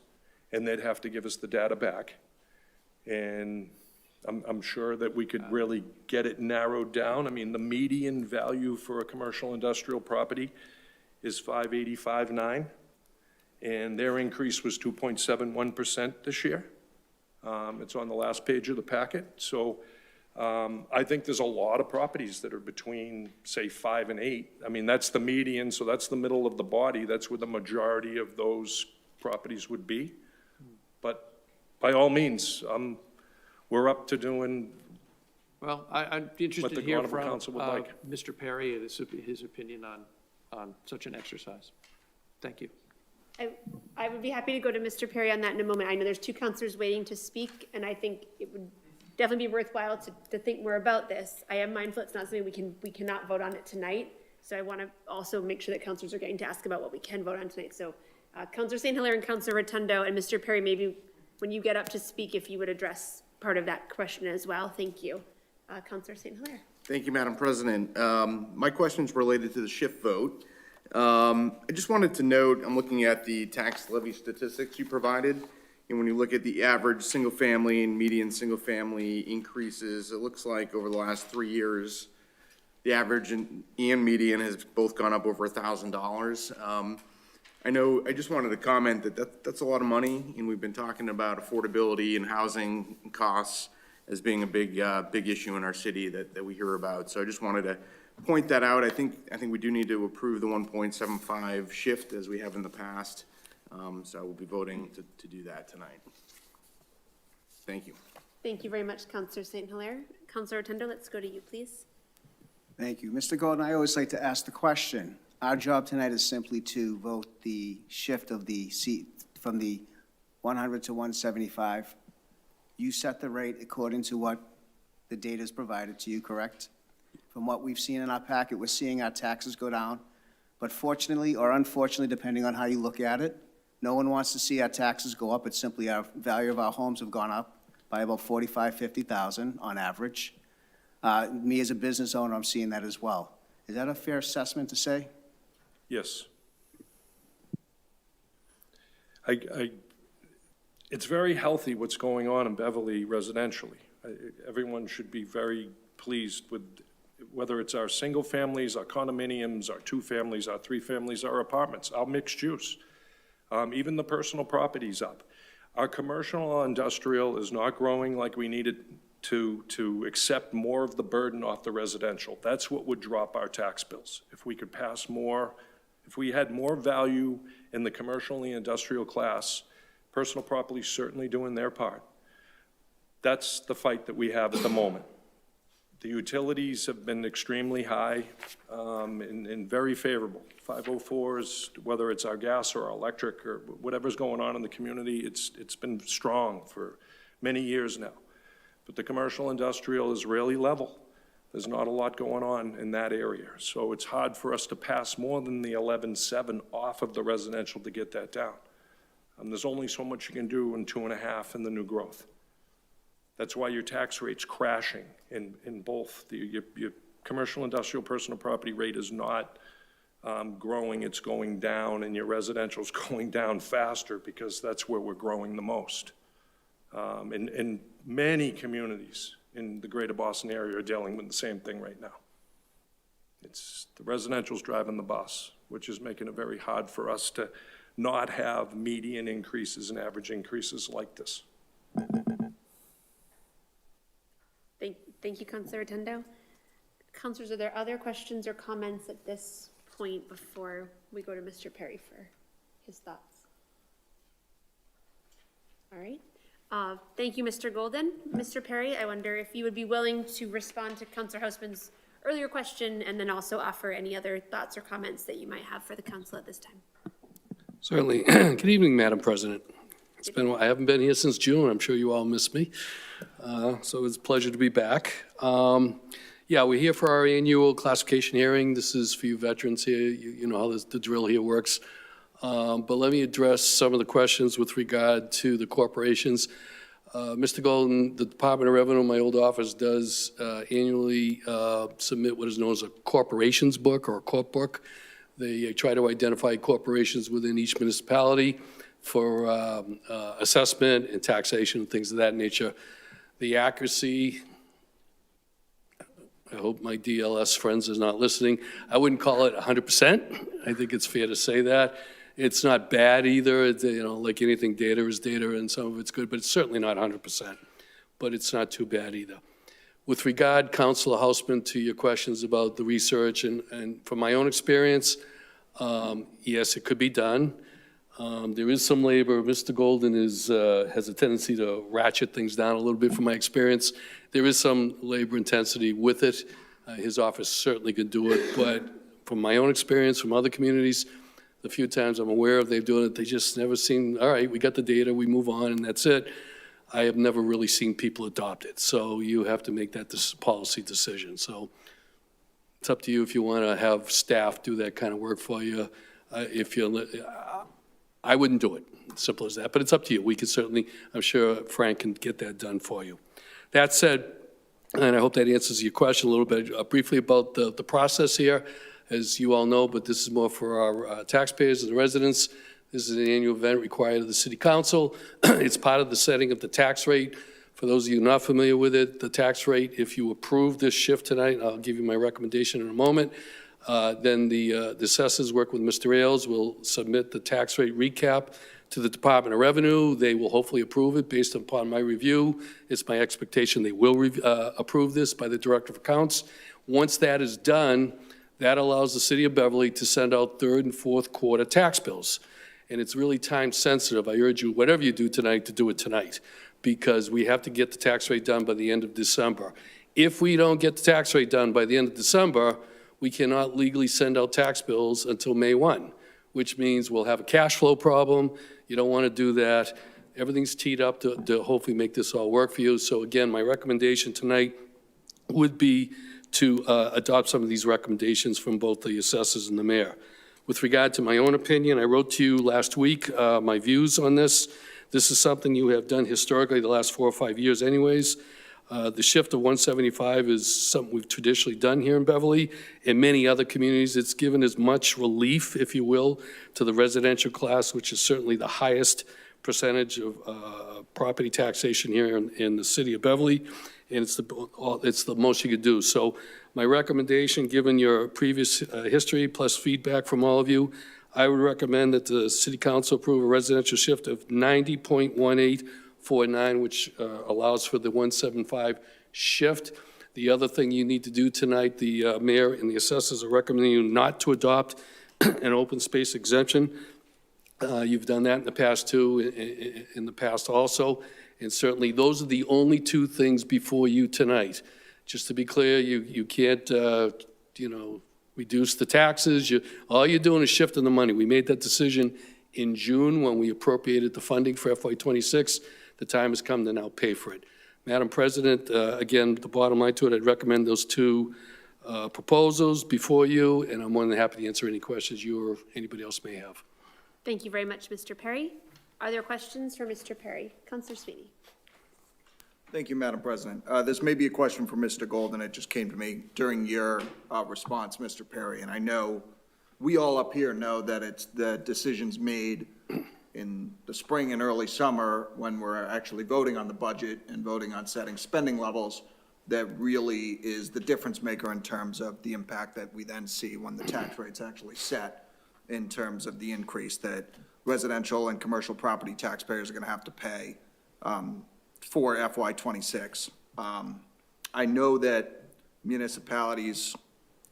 and they'd have to give us the data back. And I'm sure that we could really get it narrowed down. I mean, the median value for a commercial industrial property is $585.9, and their increase was 2.71% this year. It's on the last page of the packet. So I think there's a lot of properties that are between, say, 5 and 8. I mean, that's the median, so that's the middle of the body. That's where the majority of those properties would be. But by all means, we're up to doing. Well, I'd be interested What the to hear Honorable from Council would like. Mr. Perry, his opinion on such an exercise. Thank you. I would be happy to go to Mr. Perry on that in a moment. I know there's two counselors waiting to speak, and I think it would definitely be worthwhile to think more about this. I am mindful it's not something we cannot vote on it tonight, so I want to also make sure that counselors are getting to ask about what we can vote on tonight. So Councilor St. Hilaire and Councilor Rotundo and Mr. Perry, maybe when you get up to speak, if you would address part of that question as well. Thank you. Councilor St. Hilaire. Thank you, Madam President. My question is related to the shift vote. I just wanted to note, I'm looking at the tax levy statistics you provided, and when you look at the average single-family and median single-family increases, it looks like over the last 3 years, the average and median has both gone up over $1,000. I just wanted to comment that's a lot of money, and we've been talking about affordability and housing costs as being a big issue in our city that we hear about. So I just wanted to point that out. I think we do need to approve the 1.75 shift as we have in the past. So I will be voting to do that tonight. Thank you. Thank you very much, Councilor St. Hilaire. Councilor Rotundo, let's go to you, please. Thank you. Mr. Golden, I always like to ask the question. Our job tonight is simply to vote the shift of the seat from the 100 to 175. You set the rate according to what the data is provided to you, correct? From what we've seen in our packet, we're seeing our taxes go down. But fortunately or unfortunately, depending on how you look at it, no one wants to see our taxes go up. It's simply our value of our homes have gone up by about $45,000, $50,000 on average. Me as a business owner, I'm seeing that as well. Is that a fair assessment to say? Yes. It's very healthy what's going on in Beverly residentially. Everyone should be very pleased with whether it's our single families, our condominiums, our two families, our three families, our apartments, our mixed use. Even the personal property's up. Our commercial industrial is not growing like we needed to accept more of the burden off the residential. That's what would drop our tax bills. If we could pass more, if we had more value in the commercial and the industrial class, personal property certainly doing their part. That's the fight that we have at the moment. The utilities have been extremely high and very favorable. 504s, whether it's our gas or our electric or whatever's going on in the community, it's been strong for many years now. But the commercial industrial is really level. There's not a lot going on in that area. So it's hard for us to pass more than the 11.7 off of the residential to get that down. There's only so much you can do in 2.5 in the new growth. That's why your tax rate's crashing in both. Your commercial, industrial, personal property rate is not growing, it's going down, and your residential's going down faster because that's where we're growing the most. And many communities in the greater Boston area are dealing with the same thing right now. It's the residential's driving the bus, which is making it very hard for us to not have median increases and average increases like this. Thank you, Councilor Rotundo. Councilors, are there other questions or comments at this point before we go to Mr. Perry for his thoughts? All right. Thank you, Mr. Golden. Mr. Perry, I wonder if you would be willing to respond to Councilor Hausman's earlier question and then also offer any other thoughts or comments that you might have for the council at this time. Certainly. Good evening, Madam President. It's been, I haven't been here since June. I'm sure you all miss me. So it's a pleasure to be back. Yeah, we're here for our annual classification hearing. This is for you veterans here. You know how the drill here works. But let me address some of the questions with regard to the corporations. Mr. Golden, the Department of Revenue, my old office, does annually submit what is known as a corporations book or a corp book. They try to identify corporations within each municipality for assessment and taxation, things of that nature. The accuracy, I hope my DLS friends is not listening, I wouldn't call it 100%. I think it's fair to say that. It's not bad either. It's, you know, like anything, data is data, and some of it's good, but it's certainly not 100%. But it's not too bad either. With regard, Councilor Hausman, to your questions about the research, and from my own experience, yes, it could be done. There is some labor. Mr. Golden has a tendency to ratchet things down a little bit from my experience. There is some labor intensity with it. His office certainly could do it, but from my own experience, from other communities, the few times I'm aware of they've done it, they just never seem, all right, we got the data, we move on, and that's it. I have never really seen people adopt it. So you have to make that policy decision. So it's up to you if you want to have staff do that kind of work for you. I wouldn't do it, simple as that, but it's up to you. We can certainly, I'm sure Frank can get that done for you. That said, and I hope that answers your question a little bit, briefly about the process here. As you all know, but this is more for our taxpayers and the residents. This is an annual event required of the City Council. It's part of the setting of the tax rate. For those of you not familiar with it, the tax rate, if you approve this shift tonight, I'll give you my recommendation in a moment, then the assessors work with Mr. Ailes will submit the tax rate recap to the Department of Revenue. They will hopefully approve it based upon my review. It's my expectation they will approve this by the Director of Accounts. Once that is done, that allows the City of Beverly to send out third and fourth quarter tax bills. And it's really time sensitive. I urge you, whatever you do tonight, to do it tonight, because we have to get the tax rate done by the end of December. If we don't get the tax rate done by the end of December, we cannot legally send out tax bills until May 1, which means we'll have a cash flow problem. You don't want to do that. Everything's teed up to hopefully make this all work for you. So again, my recommendation tonight would be to adopt some of these recommendations from both the assessors and the mayor. With regard to my own opinion, I wrote to you last week my views on this. This is something you have done historically the last 4 or 5 years anyways. The shift of 175 is something we've traditionally done here in Beverly. In many other communities, it's given as much relief, if you will, to the residential class, which is certainly the highest percentage of property taxation here in the city of Beverly. And it's the most you could do. So my recommendation, given your previous history plus feedback from all of you, I would recommend that the City Council approve a residential shift of 90.1849, which allows for the 175 shift. The other thing you need to do tonight, the mayor and the assessors are recommending you not to adopt an open space exemption. You've done that in the past too, in the past also. And certainly, those are the only two things before you tonight. Just to be clear, you can't, reduce the taxes. All you're doing is shifting the money. We made that decision in June when we appropriated the funding for FY26. The time has come to now pay for it. Madam President, again, the bottom line to it, I'd recommend those two proposals before you, and I'm more than happy to answer any questions you or anybody else may have. Thank you very much, Mr. Perry. Are there questions for Mr. Perry? Councilor Sweeney. Thank you, Madam President. This may be a question for Mr. Golden. It just came to me during your response, Mr. Perry, and I know we all up here know that it's the decisions made in the spring and early summer when we're actually voting on the budget and voting on setting spending levels that really is the difference maker in terms of the impact that we then see when the tax rate's actually set in terms of the increase that residential and commercial property taxpayers are going to have to pay for FY26. I know that municipalities,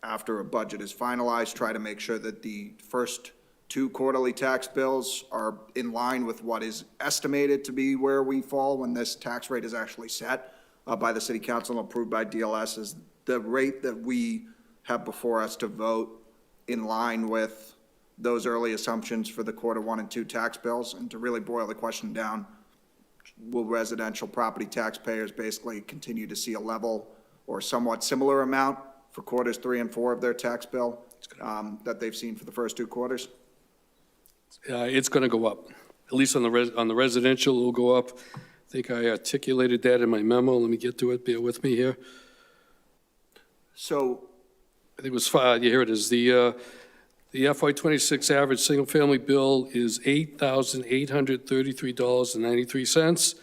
after a budget is finalized, try to make sure that the first two quarterly tax bills are in line with what is estimated to be where we fall when this tax rate is actually set by the city council and approved by DLS. Is the rate that we have before us to vote in line with those early assumptions for the quarter 1 and 2 tax bills? And to really boil the question down, will residential property taxpayers basically continue to see a level or somewhat similar amount for quarters 3 and 4 of their tax bill that they've seen for the first 2 quarters? It's going to go up, at least on the residential, it will go up. I think I articulated that in my memo. Let me get to it. Bear with me here. So, I think it was here it is. The FY26 average single-family bill is $8,833.93,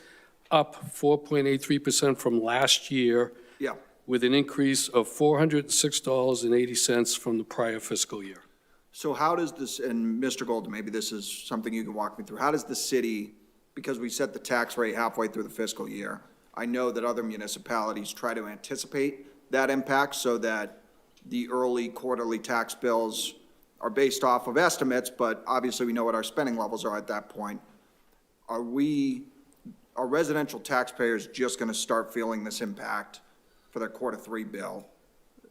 up 4.83% from last year, yeah. with an increase of $406.80 from the prior fiscal year. So how does this, and Mr. Golden, maybe this is something you can walk me through, how does the city, because we set the tax rate halfway through the fiscal year, I know that other municipalities try to anticipate that impact so that the early quarterly tax bills are based off of estimates, but obviously we know what our spending levels are at that point. Are residential taxpayers just going to start feeling this impact for their quarter 3 bill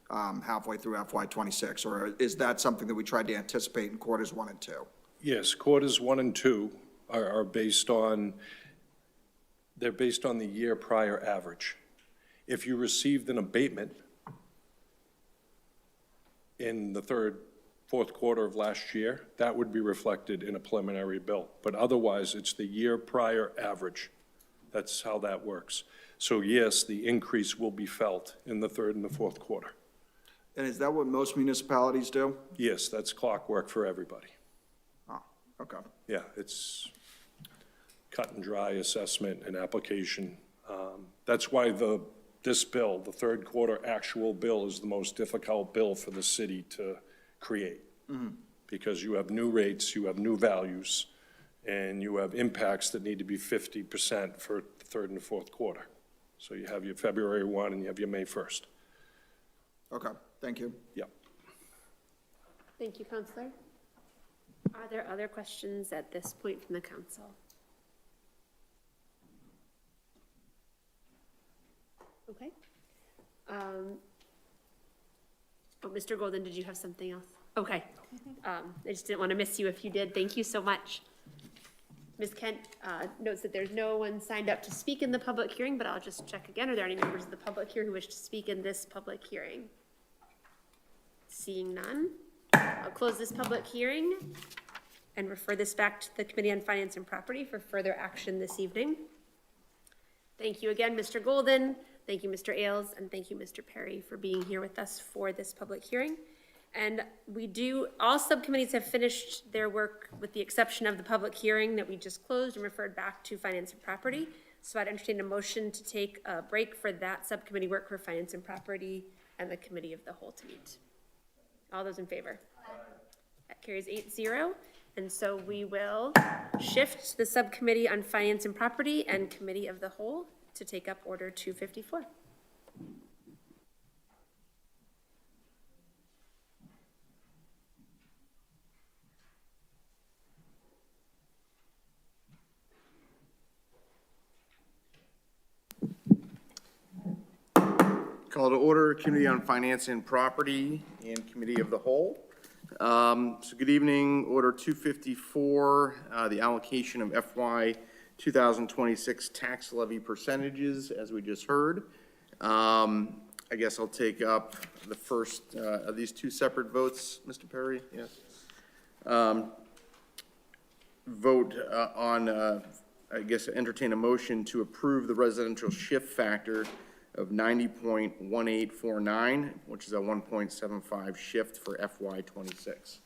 halfway through FY26, or is that something that we tried to anticipate in quarters 1 and 2? Yes, quarters 1 and 2 are based on, they're based on the year prior average. If you received an abatement in the fourth quarter of last year, that would be reflected in a preliminary bill. But otherwise, it's the year prior average. That's how that works. So yes, the increase will be felt in the third and the fourth quarter. And is that what most municipalities do? Yes, that's clockwork for everybody. Oh, okay. Yeah, it's cut and dry assessment and application. That's why this bill, the third quarter actual bill, is the most difficult bill for the city to create. Because you have new rates, you have new values, and you have impacts that need to be 50% for the third and the fourth quarter. So you have your February 1 and you have your May 1st. Okay, thank you. Yep. Thank you, Councilor. Are there other questions at this point from the council? Okay. Oh, Mr. Golden, did you have something else? Okay. I just didn't want to miss you if you did. Thank you so much. Ms. Kent notes that there's no one signed up to speak in the public hearing, but I'll just check again. Are there any members of the public here who wish to speak in this public hearing? Seeing none, I'll close this public hearing and refer this back to the Committee on Finance and Property for further action this evening. Thank you again, Mr. Golden. Thank you, Mr. Ailes, and thank you, Mr. Perry, for being here with us for this public hearing. And all subcommittees have finished their work with the exception of the public hearing that we just closed and referred back to Finance and Property. So I'd entertain a motion to take a break for that subcommittee work for Finance and Property and the Committee of the Whole to meet. All those in favor? That carries 8-0. And so we will shift the Subcommittee on Finance and Property and Committee of the Whole to take up Order 254. Call to order, Committee on Finance and Property and Committee of the Whole. So good evening, Order 254, the allocation of FY 2026 tax levy percentages, as we just heard. I guess I'll take up the first of these two separate votes, Mr. Perry, yes. Vote on, I guess, entertain a motion to approve the residential shift factor of 90.1849, which is a 1.75 shift for FY '26.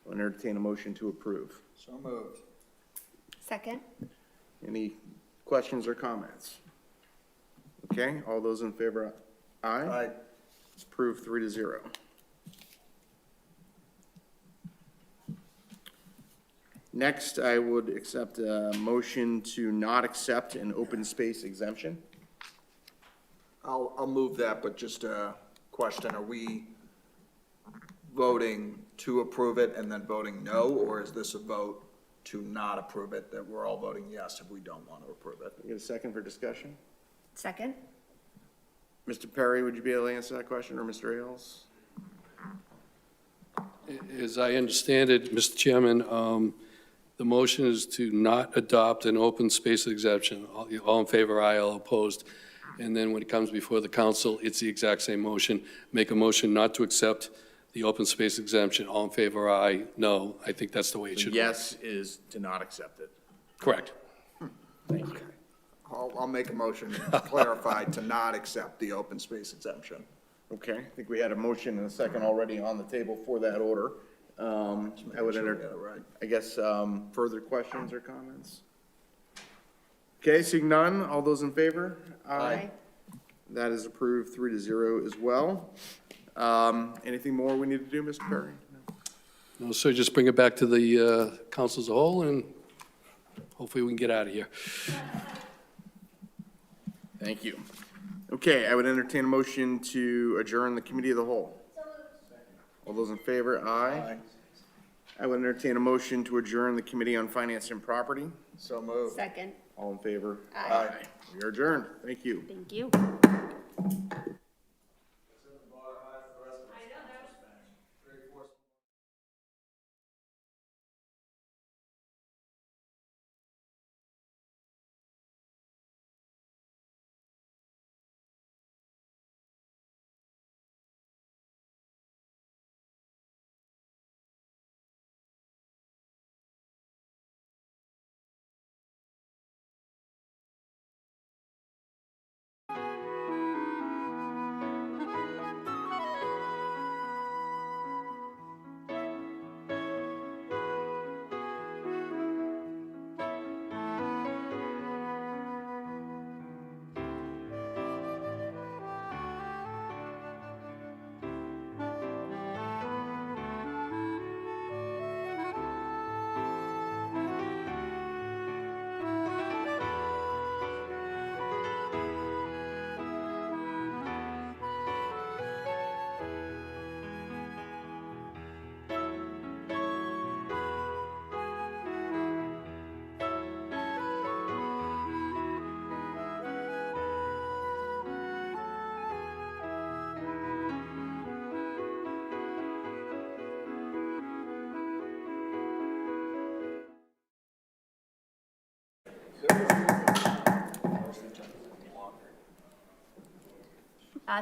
I'll entertain a motion to approve. So moved. Second? Any questions or comments? Okay, all those in favor, aye? Aye. It's approved 3-0. Next, I would accept a motion to not accept an open space exemption. I'll move that, but just a question, are we voting to approve it and then voting no, or is this a vote to not approve it, that we're all voting yes if we don't want to approve it? Get a second for discussion? Second? Mr. Perry, would you be able to answer that question, or Mr. Ailes? As I understand it, Mr. Chairman, the motion is to not adopt an open space exemption. All in favor, aye, all opposed. And then when it comes before the council, it's the exact same motion. Make a motion not to accept the open space exemption. All in favor, aye, no. I think that's the way it should be. Yes is to not accept it. Correct. Thank you. I'll make a motion to clarify to not accept the open space exemption. Okay, I think we had a motion and a second already on the table for that order. I would I guess, further questions or comments? Okay, seeing none, all those in favor? Aye. That is approved 3-0 as well. Anything more we need to do, Mr. Perry? No, sir, just bring it back to the council as a whole, and hopefully we can get out of here. Thank you. Okay, I would entertain a motion to adjourn the committee of the whole. All those in favor, aye. I would entertain a motion to adjourn the Committee on Finance and Property. So moved. Second. All in favor? Aye. We are adjourned. Thank you. Thank you.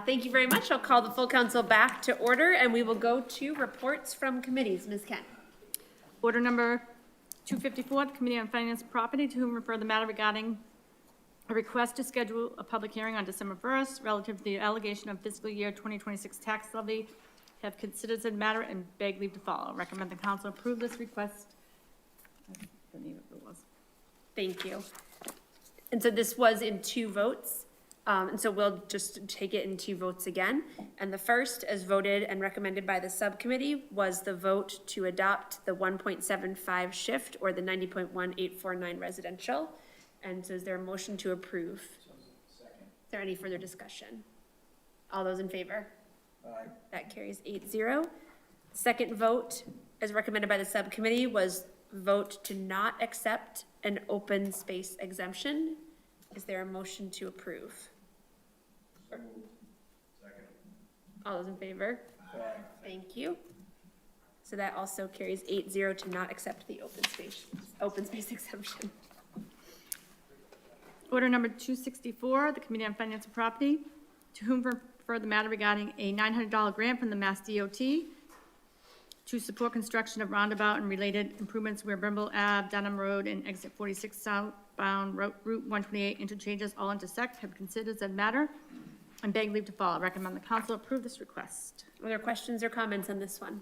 Thank you very much. I'll call the full council back to order, and we will go to reports from committees. Ms. Kent. Order number 254, the Committee on Finance and Property, to whom refer the matter regarding a request to schedule a public hearing on December 1st relative to the allegation of fiscal year 2026 tax levy, have considered said matter and beg leave to follow. Recommend the council approve this request. The name of it was. Thank you. And so this was in two votes. And so we'll just take it in two votes again. And the first, as voted and recommended by the subcommittee, was the vote to adopt the 1.75 shift, or the 90.1849 residential. And so is there a motion to approve? Second. Is there any further discussion? All those in favor? Aye. That carries 8-0. Second vote, as recommended by the subcommittee, was vote to not accept an open space exemption. Is there a motion to approve? Second. All those in favor? Aye. Thank you. So that also carries 8-0 to not accept the open space exemption. Order number 264, the Committee on Finance and Property, to whom refer the matter regarding a $900 grant from the Mass DOT to support construction of Roundabout and related improvements where Brimble Ave, Dunham Road, and Exit 46 southbound Route 128 interchanges all intersect, have considered said matter and beg leave to follow. Recommend the council approve this request. Are there questions or comments on this one?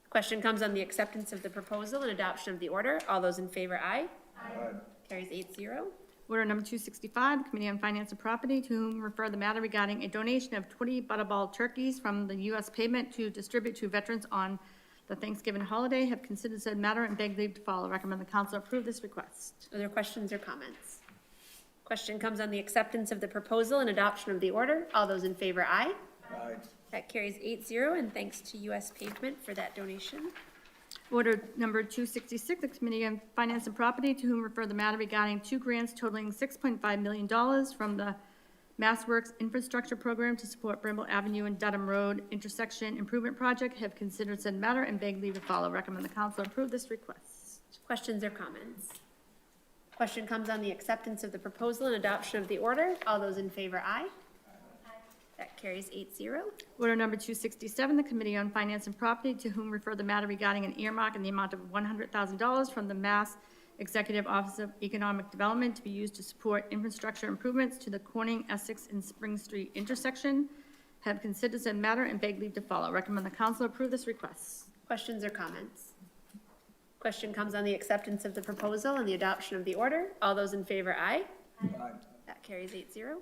Question comes on the acceptance of the proposal and adoption of the order. All those in favor, aye. Aye. Carries 8-0. Order number 265, the Committee on Finance and Property, to whom refer the matter regarding a donation of 20 butterball turkeys from the U.S. Pavement to distribute to veterans on the Thanksgiving holiday, have considered said matter and beg leave to follow. Recommend the council approve this request. Are there questions or comments? Question comes on the acceptance of the proposal and adoption of the order. All those in favor, aye. Aye. That carries 8-0, and thanks to U.S. Pavement for that donation. Order number 266, the Committee on Finance and Property, to whom refer the matter regarding 2 grants totaling $6.5 million from the MassWorks Infrastructure Program to support Brimble Avenue and Dunham Road intersection improvement project, have considered said matter and beg leave to follow. Recommend the council approve this request. Questions or comments? Question comes on the acceptance of the proposal and adoption of the order. All those in favor, aye. That carries 8-0. Order number 267, the Committee on Finance and Property, to whom refer the matter regarding an earmark in the amount of $100,000 from the Mass Executive Office of Economic Development to be used to support infrastructure improvements to the Corning, Essex, and Spring Street intersection, have considered said matter and beg leave to follow. Recommend the council approve this request. Questions or comments? Question comes on the acceptance of the proposal and the adoption of the order. All those in favor, aye. Aye. That carries 8-0.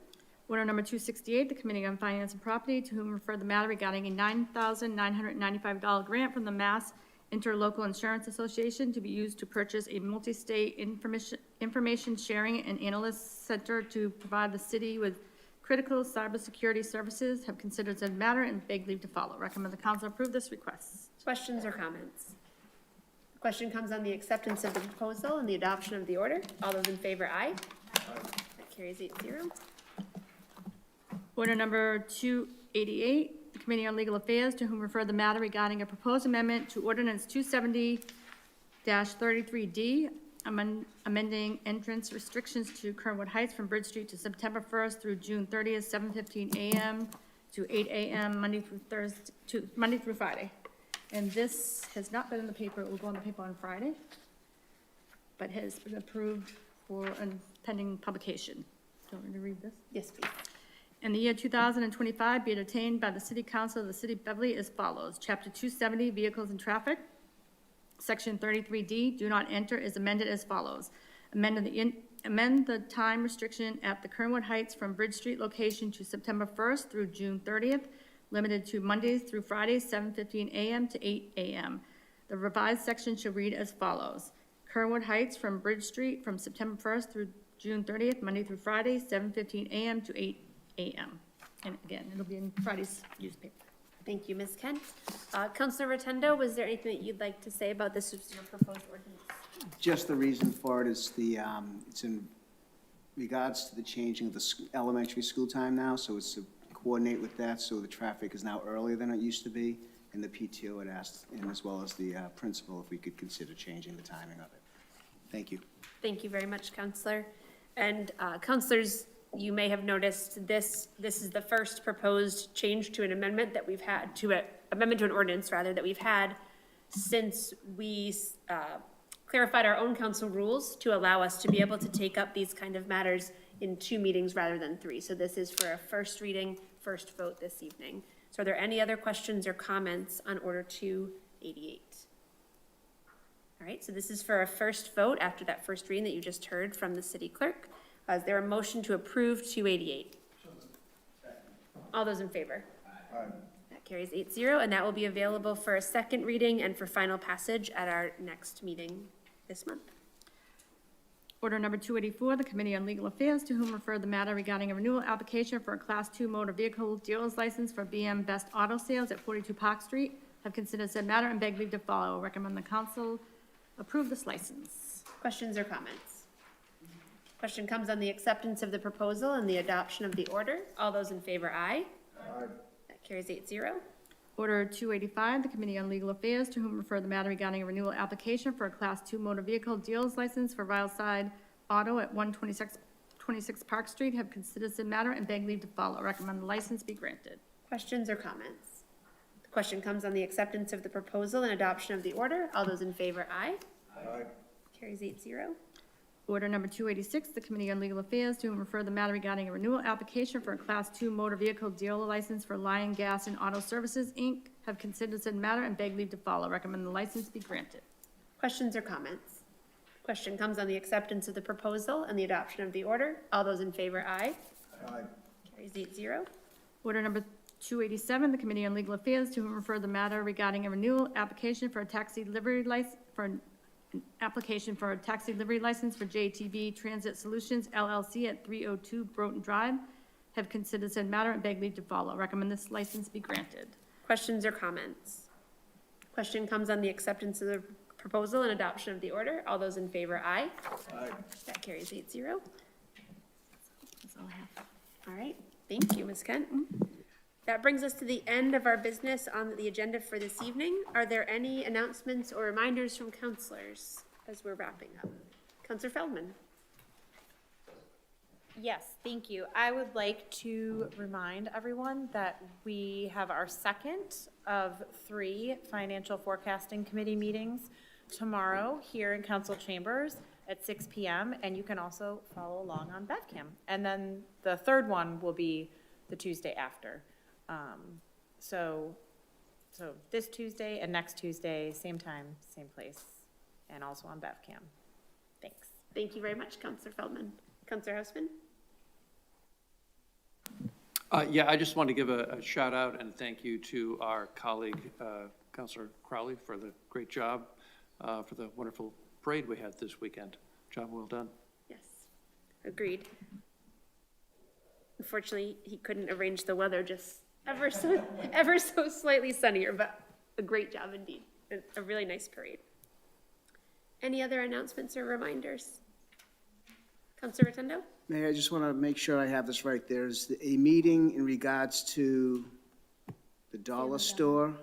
Order number 268, the Committee on Finance and Property, to whom refer the matter regarding a $9,995 grant from the Mass Interlocal Insurance Association to be used to purchase a multi-state information sharing and analyst center to provide the city with critical cybersecurity services, have considered said matter and beg leave to follow. Recommend the council approve this request. Questions or comments? Question comes on the acceptance of the proposal and the adoption of the order. All those in favor, aye. That carries 8-0. Order number 288, the Committee on Legal Affairs, to whom refer the matter regarding a proposed amendment to Ordinance 270-33D, amending entrance restrictions to Kernwood Heights from Bridge Street to September 1st through June 30th, 7:15 a.m. to 8 a.m. Monday through Friday. And this has not been in the paper. It will go in the paper on Friday, but has been approved for a pending publication. Do you want me to read this? Yes, please. In the year 2025, be it attained by the City Council of the City of Beverly as follows. Chapter 270, Vehicles and Traffic, Section 33D, Do Not Enter, is amended as follows. Amend the time restriction at the Kernwood Heights from Bridge Street location to September 1st through June 30th, limited to Mondays through Fridays, 7:15 a.m. to 8 a.m. The revised section should read as follows. Kernwood Heights from Bridge Street from September 1st through June 30th, Monday through Friday, 7:15 a.m. to 8 a.m. And again, it'll be in Friday's newspaper. Thank you, Ms. Kent. Councilor Rotundo, was there anything that you'd like to say about this your proposed ordinance? Just the reason for it is it's in regards to the changing of the elementary school time now, so it's to coordinate with that, so the traffic is now earlier than it used to be, and the PTO had asked, and as well as the principal, if we could consider changing the timing of it. Thank you. Thank you very much, Councilor. And councilors, you may have noticed this is the first proposed change to an amendment that we've had, to an amendment to an ordinance, rather, that we've had since we clarified our own council rules to allow us to be able to take up these kind of matters in 2 meetings rather than 3. So this is for a first reading, first vote this evening. So are there any other questions or comments on Order 288? All right, so this is for a first vote after that first reading that you just heard from the city clerk. Is there a motion to approve 288? All those in favor? Aye. That carries 8-0, and that will be available for a second reading and for final passage at our next meeting this month. Order number 284, the Committee on Legal Affairs, to whom refer the matter regarding a renewal application for a Class 2 motor vehicle dealer's license for BM Best Auto Sales at 42 Park Street, have considered said matter and beg leave to follow. Recommend the council approve this license. Questions or comments? Question comes on the acceptance of the proposal and the adoption of the order. All those in favor, aye. Aye. That carries 8-0. Order 285, the Committee on Legal Affairs, to whom refer the matter regarding a renewal application for a Class 2 motor vehicle dealer's license for Rileside Auto at 126 26 Park Street have considered said matter and beg leave to follow. Recommend the license be granted. Questions or comments? The question comes on the acceptance of the proposal and adoption of the order. All those in favor, aye. Aye. Carries 8-0. Order number 286, the Committee on Legal Affairs to whom refer the matter regarding a renewal application for a Class 2 motor vehicle dealer license for Lion Gas and Auto Services, Inc. have considered said matter and beg leave to follow. Recommend the license be granted. Questions or comments? Question comes on the acceptance of the proposal and the adoption of the order. All those in favor, aye. Aye. Carries 8-0. Order number 287, the Committee on Legal Affairs to whom refer the matter regarding a renewal application for a taxi livery license for an application for a taxi livery license for JTV Transit Solutions LLC at 302 Broughton Drive have considered said matter and beg leave to follow. Recommend this license be granted. Questions or comments? Question comes on the acceptance of the proposal and adoption of the order. All those in favor, aye. Aye. That carries 8-0. That's all I have. All right, thank you, Ms. Kent. That brings us to the end of our business on the agenda for this evening. Are there any announcements or reminders from councilors as we're wrapping up? Councilor Feldman. Yes, thank you. I would like to remind everyone that we have our second of 3 financial forecasting committee meetings tomorrow here in council chambers at 6 p.m. and you can also follow along on BevCam. And then the third one will be the Tuesday after. So this Tuesday and next Tuesday, same time, same place, and also on BevCam. Thanks. Thank you very much, Councilor Feldman. Councilor Houseman. Yeah, I just want to give a shout out and thank you to our colleague, Councilor Crowley, for the great job, for the wonderful parade we had this weekend. Job well done. Yes, agreed. Unfortunately, he couldn't arrange the weather just ever so slightly sunnier, but a great job indeed. A really nice parade. Any other announcements or reminders? Councilor Rotundo? Mayor, I just want to make sure I have this right. There's a meeting in regards to the dollar store,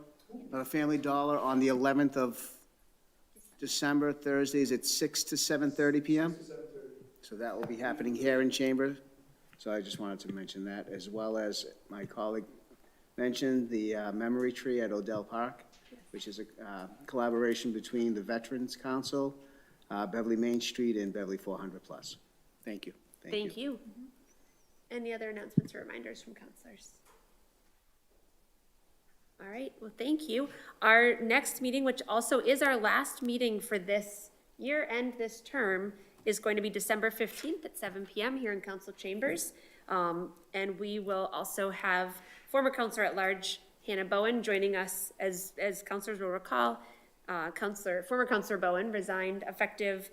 Family Dollar, on the 11th of December, Thursdays at 6 to 7:30 p.m. So that will be happening here in Chamber. So I just wanted to mention that, as well as my colleague mentioned the Memory Tree at Odell Park, which is a collaboration between the Veterans Council, Beverly Main Street, and Beverly 400 Plus. Thank you. Thank you. Any other announcements or reminders from councilors? All right, well, thank you. Our next meeting, which also is our last meeting for this year and this term, is going to be December 15th at 7 p.m. here in council chambers. And we will also have former Councilor at Large Hannah Bowen joining us. As councilors will recall, former Councilor Bowen resigned effective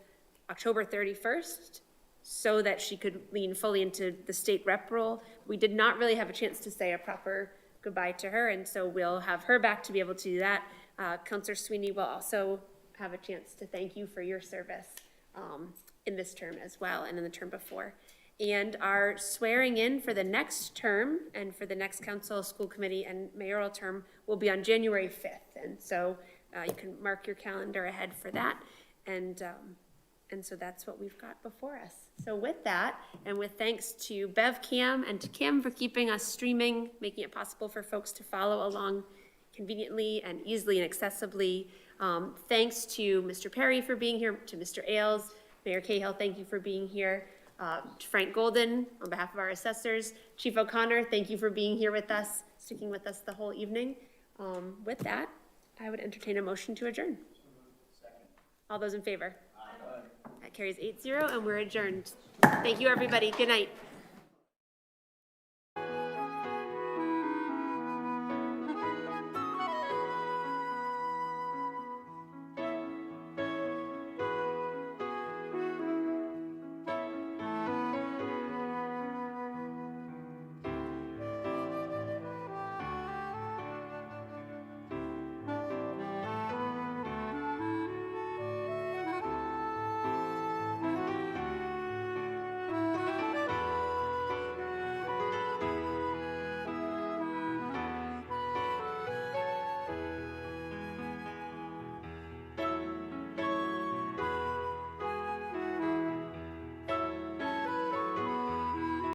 October 31st so that she could lean fully into the state rep role. We did not really have a chance to say a proper goodbye to her, and so we'll have her back to be able to do that. Councilor Sweeney will also have a chance to thank you for your service in this term as well and in the term before. And our swearing in for the next term and for the next council, school committee, and mayoral term will be on January 5th. And so you can mark your calendar ahead for that. And so that's what we've got before us. So with that, and with thanks to BevCam and to Kim for keeping us streaming, making it possible for folks to follow along conveniently and easily and accessibly. Thanks to Mr. Perry for being here, to Mr. Ailes, Mayor Cahill, thank you for being here. To Frank Golden, on behalf of our assessors, Chief O'Connor, thank you for being here with us, sticking with us the whole evening. With that, I would entertain a motion to adjourn. Second. All those in favor? Aye. That carries 8-0, and we're adjourned. Thank you, everybody. Good night.